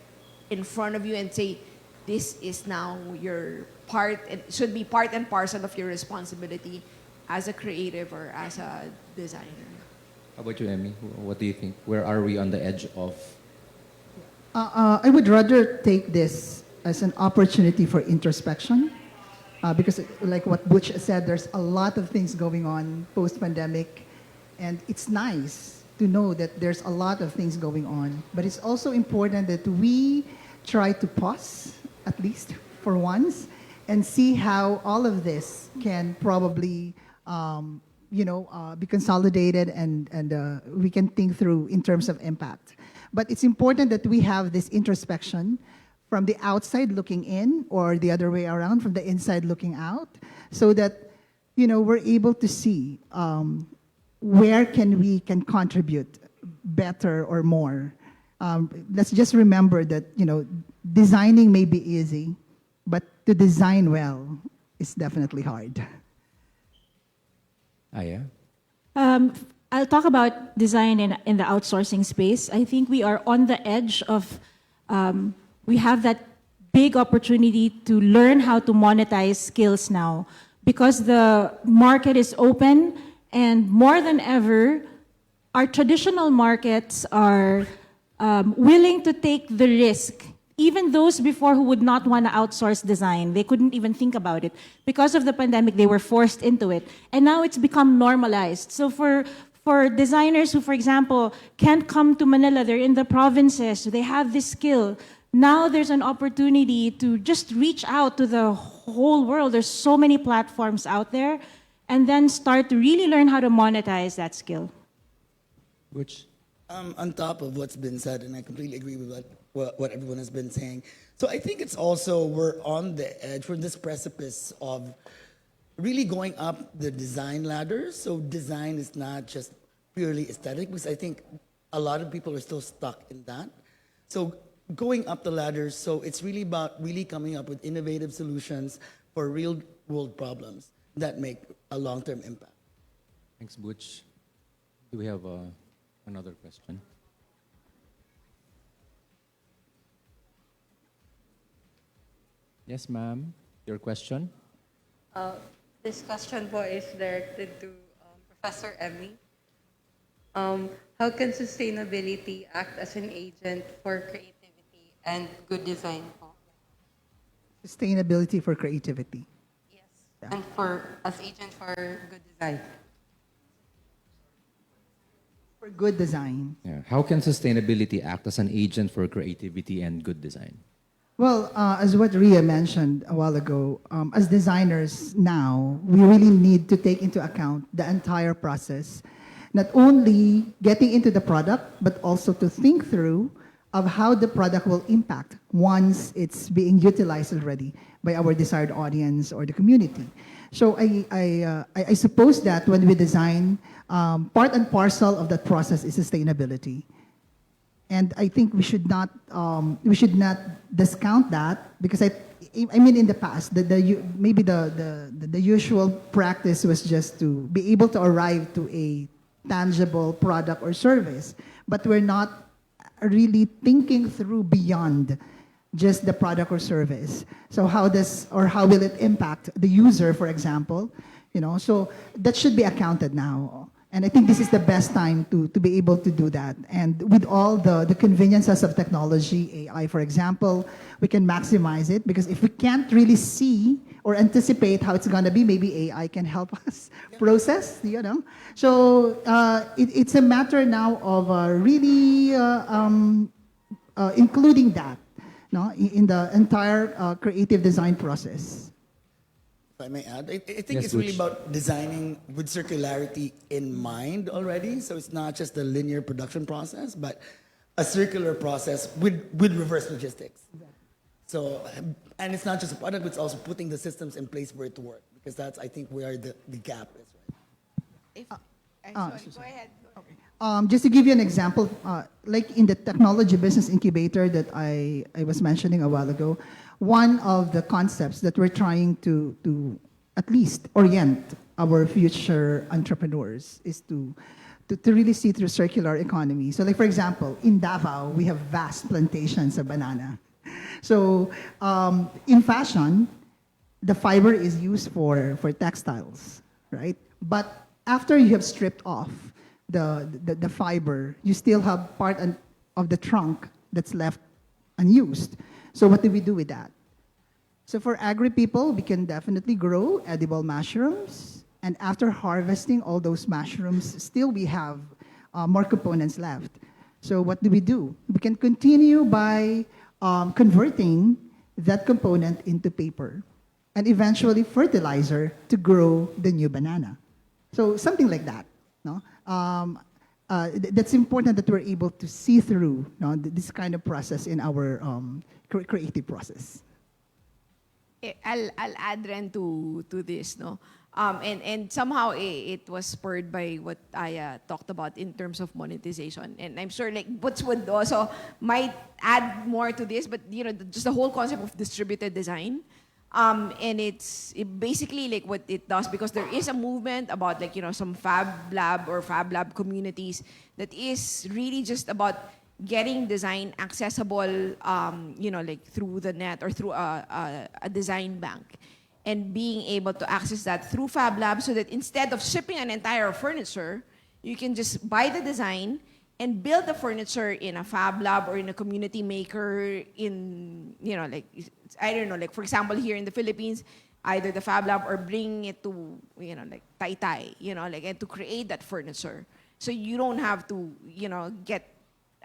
in front of you and say, this is now your part, and should be part and parcel of your responsibility as a creative or as a designer. How about you, Emmy? What do you think? Where are we on the edge of? I would rather take this as an opportunity for introspection, because like what Butch said, there's a lot of things going on post-pandemic, and it's nice to know that there's a lot of things going on, but it's also important that we try to pause, at least for once, and see how all of this can probably be consolidated, and we can think through in terms of impact. But it's important that we have this introspection from the outside looking in, or the other way around, from the inside looking out, so that we're able to see where we can contribute better or more. Let's just remember that designing may be easy, but to design well is definitely hard. Aya? I'll talk about design in the outsourcing space. I think we are on the edge of, we have that big opportunity to learn how to monetize skills now, because the market is open, and more than ever, our traditional markets are willing to take the risk. Even those before who would not want to outsource design, they couldn't even think about it. Because of the pandemic, they were forced into it. And now it's become normalized. So for for designers who, for example, can't come to Manila, they're in the provinces, they have this skill. Now there's an opportunity to just reach out to the whole world. There's so many platforms out there, and then start to really learn how to monetize that skill. Which On top of what's been said, and I completely agree with what everyone has been saying. So I think it's also, we're on the edge, we're this precipice of really going up the design ladder. So design is not just purely aesthetic, because I think a lot of people are still stuck in that. So going up the ladder, so it's really about really coming up with innovative solutions for real world problems that make a long-term impact. Thanks, Butch. Do we have another question? Yes, ma'am. Your question? This question po is directed to Professor Emmy. How can sustainability act as an agent for creativity and good design po? Sustainability for creativity. Yes. And as agent for good design. For good design. Yeah. How can sustainability act as an agent for creativity and good design? Well, as what Rhea mentioned a while ago, as designers now, we really need to take into account the entire process, not only getting into the product, but also to think through of how the product will impact once it's being utilized already by our desired audience or the community. So I suppose that when we design, part and parcel of that process is sustainability. And I think we should not discount that, because I mean in the past maybe the usual practice was just to be able to arrive to a tangible product or service, but we're not really thinking through beyond just the product or service. So how will it impact the user, for example? So that should be accounted now. And I think this is the best time to be able to do that. And with all the conveniences of technology, AI, for example, we can maximize it, because if we can't really see or anticipate how it's going to be, maybe AI can help us process, So it's a matter now of really including that in the entire creative design process. If I may add, I think Yes, it's really Butch. about designing with circularity in mind already. So it's not just a linear production process, but a circular process with reverse logistics. So, and it's not just a product, it's also putting the systems in place for it to work, because that's, I think, where the gap is, right? Go ahead. Just to give you an example, like in the technology business incubator that I was mentioning a while ago, one of the concepts that we're trying to at least orient our future entrepreneurs is to really see through circular economy. So like, for example, in Davao, we have vast plantations of banana. So in fashion, the fiber is used for textiles, right? But after you have stripped off the fiber, you still have part of the trunk that's left unused. So what do we do with that? So for agri people, we can definitely grow edible mushrooms. And after harvesting all those mushrooms, still we have more components left. So what do? We can continue by converting that component into paper and eventually fertilizer to grow the new banana. So something like that. No? That's important that we're able to see through this kind of process in our creative process. I'll add Ren to this, no? And somehow it was spurred by what I talked about in terms of monetization. And I'm sure like Butch would also might add more to this, but just the whole concept of distributed design. And it basically like what it does, because there is a movement about like, some Fab Lab communities that is really just about getting design accessible, like through the net or through a design bank, and being able to access that through Fab Lab, so that instead of shipping an entire furniture, you can just buy the design and build the furniture in a Fab Lab or in a community maker in, like, I don't know, like for example, here in the Philippines, either the Fab Lab or bring it to, like Taytay, like, and to create that furniture. So you don't have to,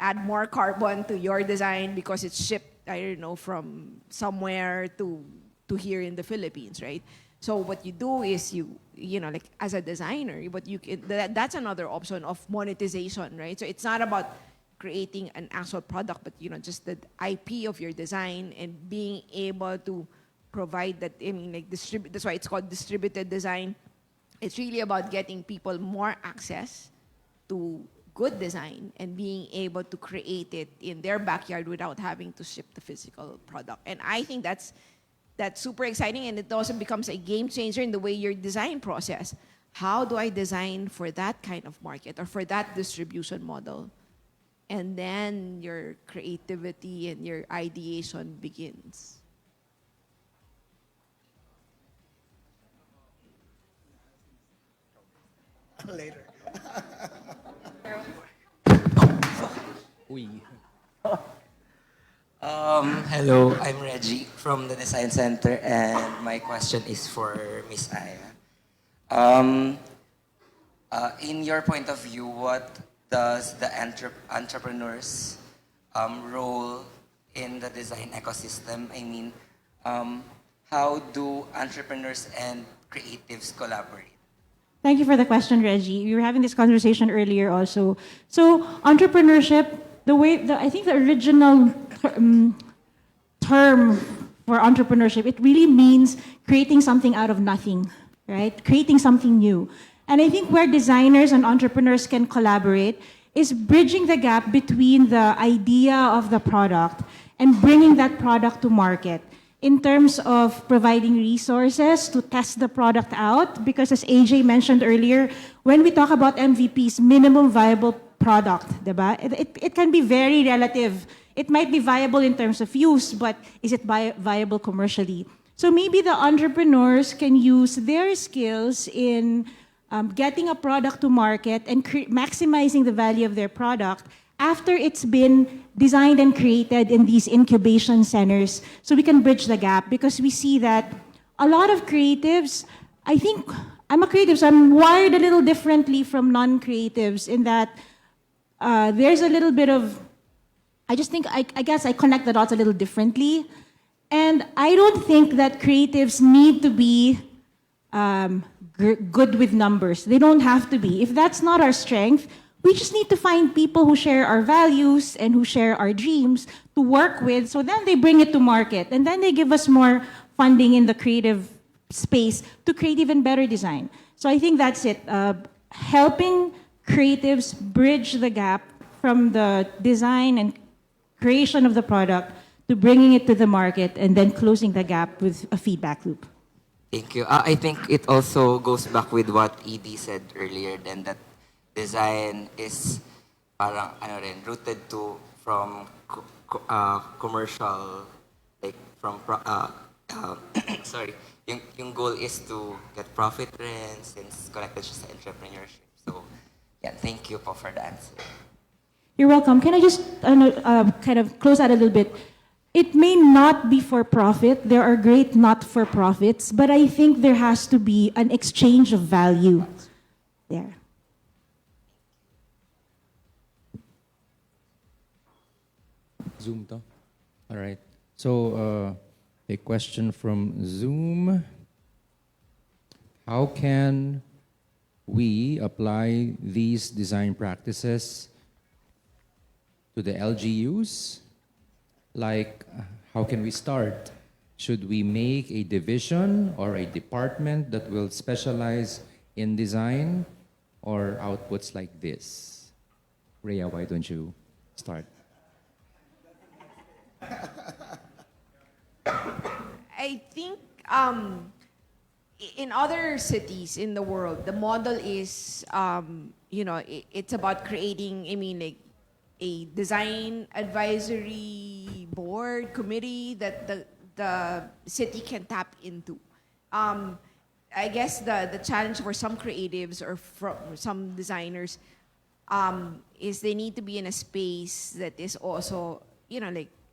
add more carbon to your design because it's shipped, I don't know, from somewhere to here in the Philippines, right? So what you do is like as a designer, that's another option of monetization, right? So it's not about creating an actual product, but just the IP of your design and being able to provide that. I mean, like distribute. That's why it's called distributed design. It's really about getting people more access to good design and being able to create it in their backyard without having to ship the physical product. And I think that's super exciting, and it also becomes a game changer in the way your design process. How do I design for that kind of market or for that distribution model? And then your creativity and your ideation begins. Later. Hello, I'm Reggie from the Design Center, and my question is for Miss Aya. In your point of view, what does the entrepreneur's role in the design ecosystem? I mean, how do entrepreneurs and creatives collaborate? Thank you for the question, Reggie. We were having this conversation earlier also. So entrepreneurship, I think the original term for entrepreneurship, it really means creating something out of nothing, right? Creating something new. And I think where designers and entrepreneurs can collaborate is bridging the gap between the idea of the product and bringing that product to market in terms of providing resources to test the product out. Because as AJ mentioned earlier, when we talk about MVPs, minimum viable product, diba? It can be very relative. It might be viable in terms of use, but is it viable commercially? So maybe the entrepreneurs can use their skills in getting a product to market and maximizing the value of their product after it's been designed and created in these incubation centers, so we can bridge the gap. Because we see that a lot of creatives, I think, I'm a creative, so I'm wired a little differently from non-creatives in that there's a little bit of, I guess I connect the dots a little differently. And I don't think that creatives need to be good with numbers. They don't have to be. If that's not our strength, we just need to find people who share our values and who share our dreams to work with, so then they bring it to market. And then they give us more funding in the creative space to create even better design. So I think that's it. Helping creatives bridge the gap from the design and creation of the product to bringing it to the market and then closing the gap with a feedback loop. Thank you. I think it also goes back with what ED said earlier, then that design is parang rooted from commercial, like from sorry, yung goal is to get profit rin since connected siya sa entrepreneurship. So yeah, thank you po for the answer. You're welcome. Can I just kind of close out a little bit? It may not be for profit. There are great not-for-profits, but I think there has to be an exchange of value there. Zoom to. All right. So a question from Zoom. How can we apply these design practices to the LGUs? Like, how can we start? Should we make a division or a department that will specialize in design, or outputs like this? Rhea, why don't you start? I think in other cities in the world, the model is, it's about creating, like a design advisory board committee that the city can tap into. I guess the challenge for some creatives or for some designers is they need to be in a space that is also,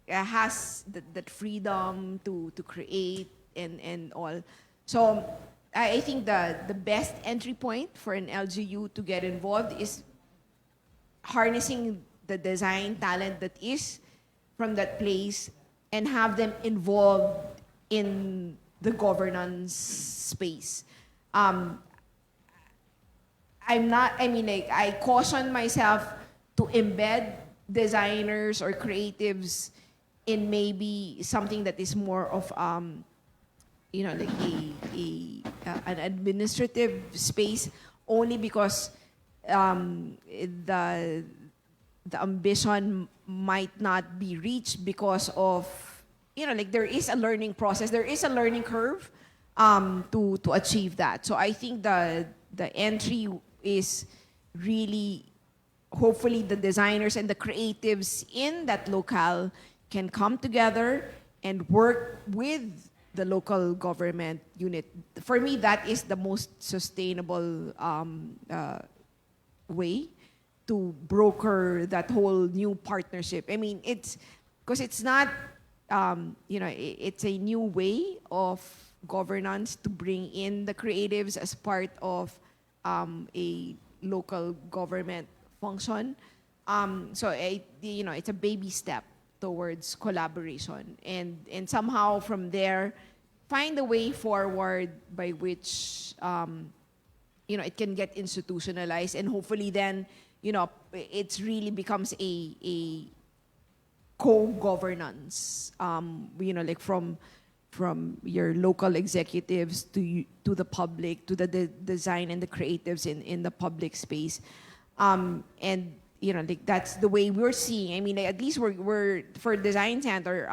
has that freedom to create and all. So I think the best entry point for an LGU to get involved is harnessing the design talent that is from that place and have them involved in the governance space. I caution myself to embed designers or creatives in maybe something that is more of, like an administrative space, only because the ambition might not be reached because of, there is a learning process, there is a learning curve to achieve that. So I think the entry is really, hopefully the designers and the creatives in that locale can come together and work with the local government unit. For me, that is the most sustainable way to broker that whole new partnership. I mean, it's because it's not, it's a new way of governance to bring in the creatives as part of a local government function. So it's a baby step towards collaboration, and somehow from there find a way forward by which it can get institutionalized, and hopefully then it really becomes a co-governance, like from your local executives to the public, to the design and the creatives in the public space, and like that's the way we're seeing. I mean, at least we're for Design Center,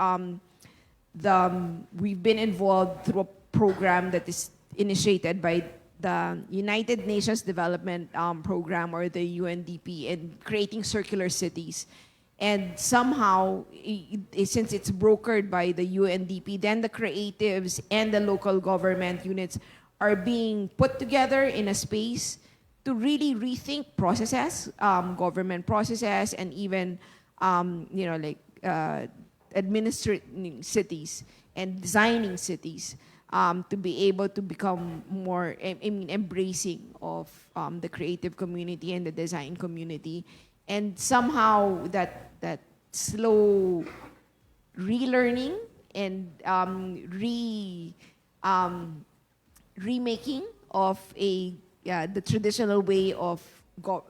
we've been involved through a program that is initiated by the United Nations Development Program, or the UNDP, in creating circular cities. And somehow, since it's brokered by the UNDP, then the creatives and the local government units are being put together in a space to really rethink processes, government processes, and even, administrating cities and designing cities, to be able to become more, embracing of the creative community and the design community. And somehow that slow relearning and remaking of the traditional way of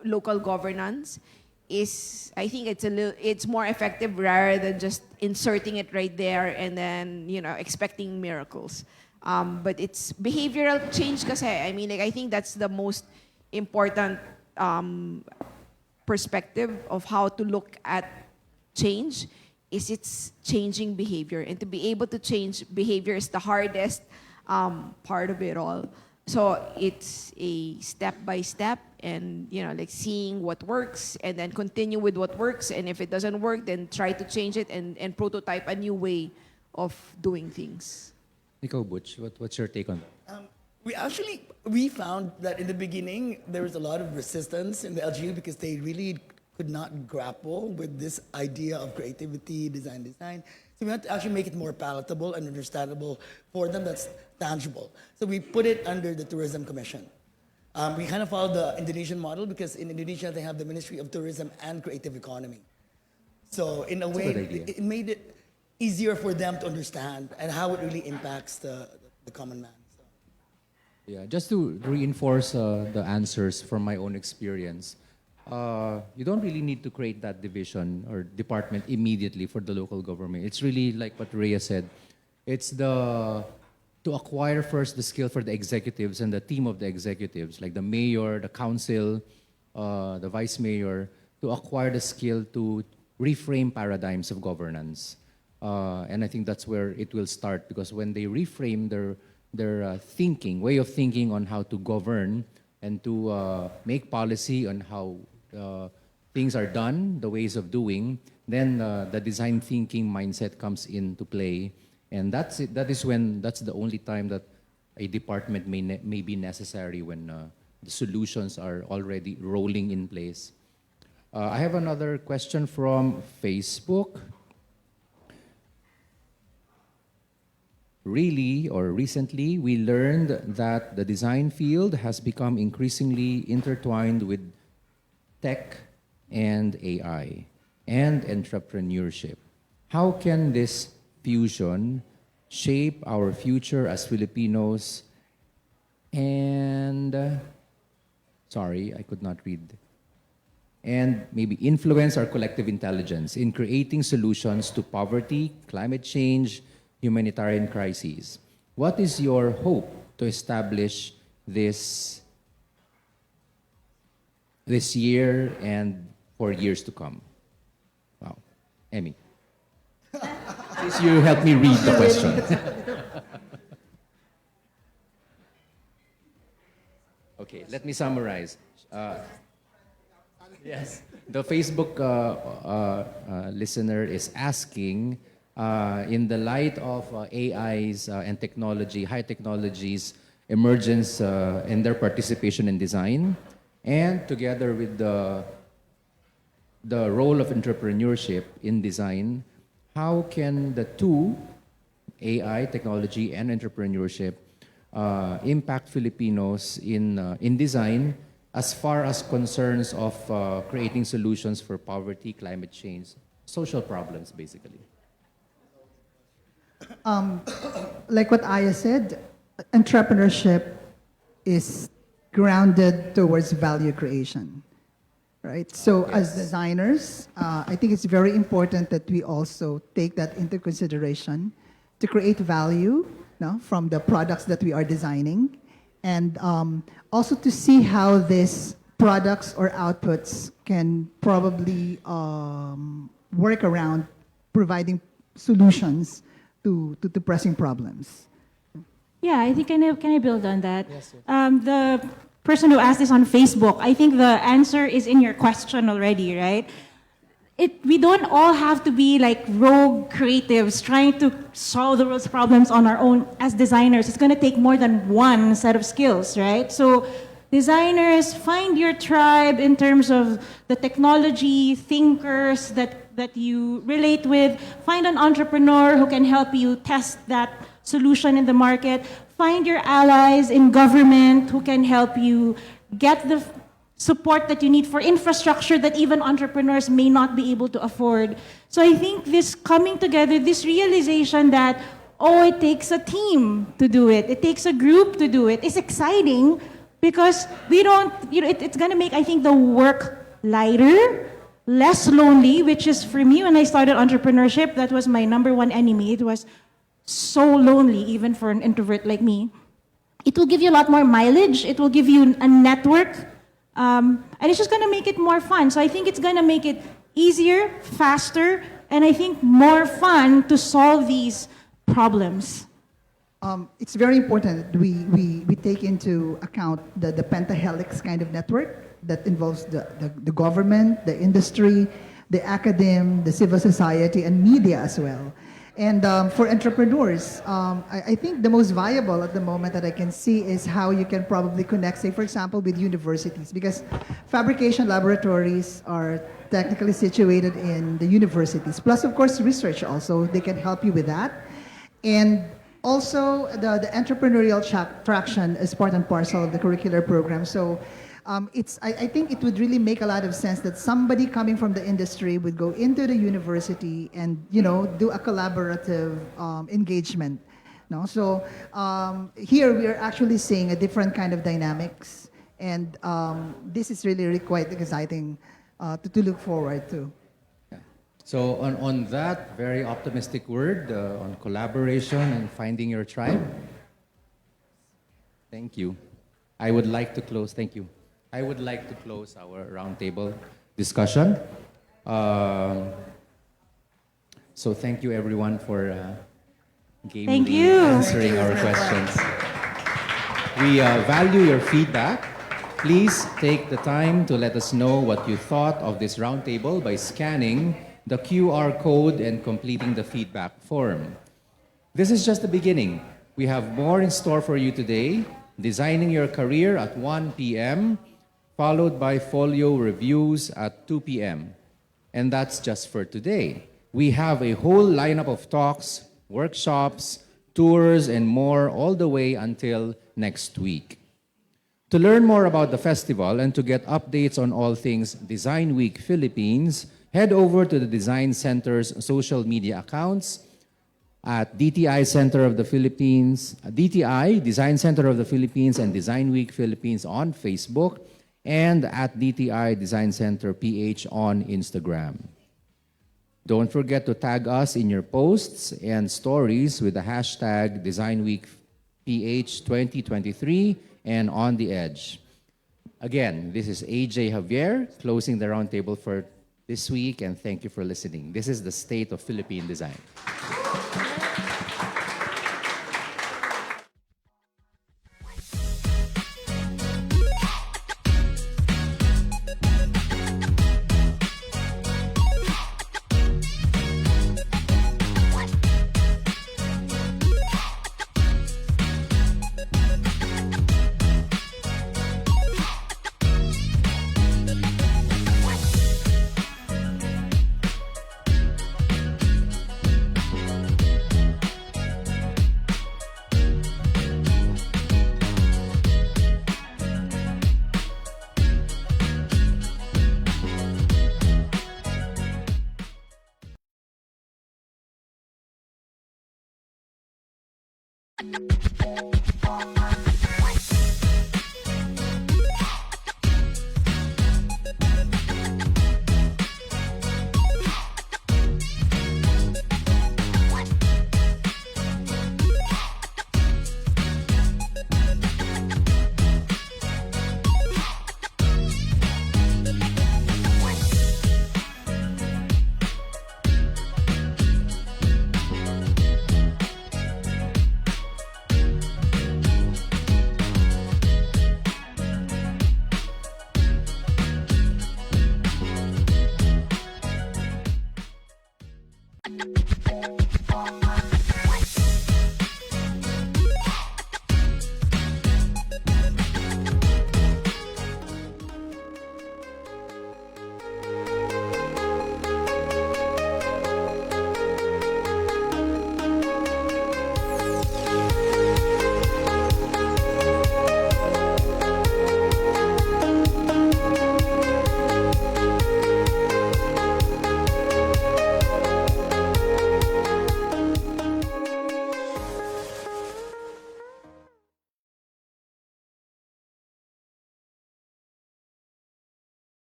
local governance is, I think it's more effective rather than just inserting it right there and then expecting miracles. But it's behavioral change kasi. I think that's the most important perspective of how to look at change, is it's changing behavior. And to be able to change behavior is the hardest part of it all. So it's a step by step, and seeing what works and then continue with what works, and if it doesn't work, then try to change it and prototype a new way of doing things. Ikaw, Butch, what's your take on that? We found that in the beginning there was a lot of resistance in the LGU because they really could not grapple with this idea of creativity, design. So we had to actually make it more palatable and understandable for them, that's tangible. So we put it under the Tourism Commission. We kind of followed the Indonesian model because in Indonesia they have the Ministry of Tourism and Creative Economy. So in a way, it made it easier for them to understand and how it really impacts the common man. So. Yeah, just to reinforce the answers from my own experience, you don't really need to create that division or department immediately for the local government. It's really like what Rhea said. It's to acquire first the skill for the executives and the team of the executives, like the mayor, the council, the vice mayor, to acquire the skill to reframe paradigms of governance. And I think that's where it will start, because when they reframe their thinking, way of thinking on how to govern and to make policy on how things are done, the ways of doing, then the design thinking mindset comes into play. And that's it. That's the only time that a department may be necessary, when the solutions are already rolling in place. I have another question from Facebook. Recently, we learned that the design field has become increasingly intertwined with tech and AI and entrepreneurship. How can this fusion shape our future as Filipinos and, sorry, I could not read, and maybe influence our collective intelligence in creating solutions to poverty, climate change, humanitarian crises? What is your hope to establish this year and for years to come? Wow. Emmy. Please you help me read the question. Okay, let me summarize. Yes. The Facebook listener is asking, in the light of AIs and technology, high technologies, emergence and their participation in design, and together with the role of entrepreneurship in design, how can the two, AI, technology, and entrepreneurship, impact Filipinos in design as far as concerns of creating solutions for poverty, climate change, social problems, basically? Like what Aya said, entrepreneurship is grounded towards value creation, right? So as designers, I think it's very important that we also take that into consideration to create value, no, from the products that we are designing, and also to see how these products or outputs can probably work around providing solutions to pressing problems. Yeah, I think can I build on that? Yes, the person who asked this on Facebook, I think the answer is in your question already, right? We don't all have to be like rogue creatives trying to solve the world's problems on our own as designers. It's going to take more than one set of skills, right? So designers, find your tribe in terms of the technology thinkers that you relate with. Find an entrepreneur who can help you test that solution in the market. Find your allies in government who can help you get the support that you need for infrastructure that even entrepreneurs may not be able to afford. So I think this coming together, this realization that, oh, it takes a team to do it, it takes a group to do it, is exciting because we don't, it's going to make, I think, the work lighter, less lonely, which is for me, when I started entrepreneurship, that was my number one enemy. It was so lonely, even for an introvert like me. It will give you a lot more mileage. It will give you a network. And it's just going to make it more fun. So I think it's going to make it easier, faster, and I think more fun to solve these problems. It's very important that we take into account the pentahelix kind of network that involves the government, the industry, the academe, the civil society, and media as well. And for entrepreneurs, I think the most viable at the moment that I can see is how you can probably connect, say, for example, with universities, because fabrication laboratories are technically situated in the universities. Plus, of course, research also, they can help you with that. And also, the entrepreneurial traction is part and parcel of the curricular program. So I think it would really make a lot of sense that somebody coming from the industry would go into the university and do a collaborative engagement. No? So here we are actually seeing a different kind of dynamics, and this is really quite exciting to look forward to. So on that very optimistic word, on collaboration and finding your tribe, thank you. I would like to close, thank you. I would like to close our roundtable discussion. So thank you everyone for gamely answering our questions. We value your feedback. Please take the time to let us know what you thought of this roundtable by scanning the QR code and completing the feedback form. This is just the beginning. We have more in store for you today. Designing Your Career at 1 p.m., followed by folio reviews at 2 p.m. And that's just for today. We have a whole lineup of talks, workshops, tours, and more all the way until next week. To learn more about the festival and to get updates on all things Design Week Philippines, head over to the Design Center's social media accounts at DTI Center of the Philippines, DTI, Design Center of the Philippines, and Design Week Philippines on Facebook, and at DTI Design Center PH on Instagram. Don't forget to tag us in your posts and stories with the hashtag Design Week PH 2023 and On the Edge. Again, this is AdG Javier closing the roundtable for this week, and thank you for listening. This is the State of Philippine Design.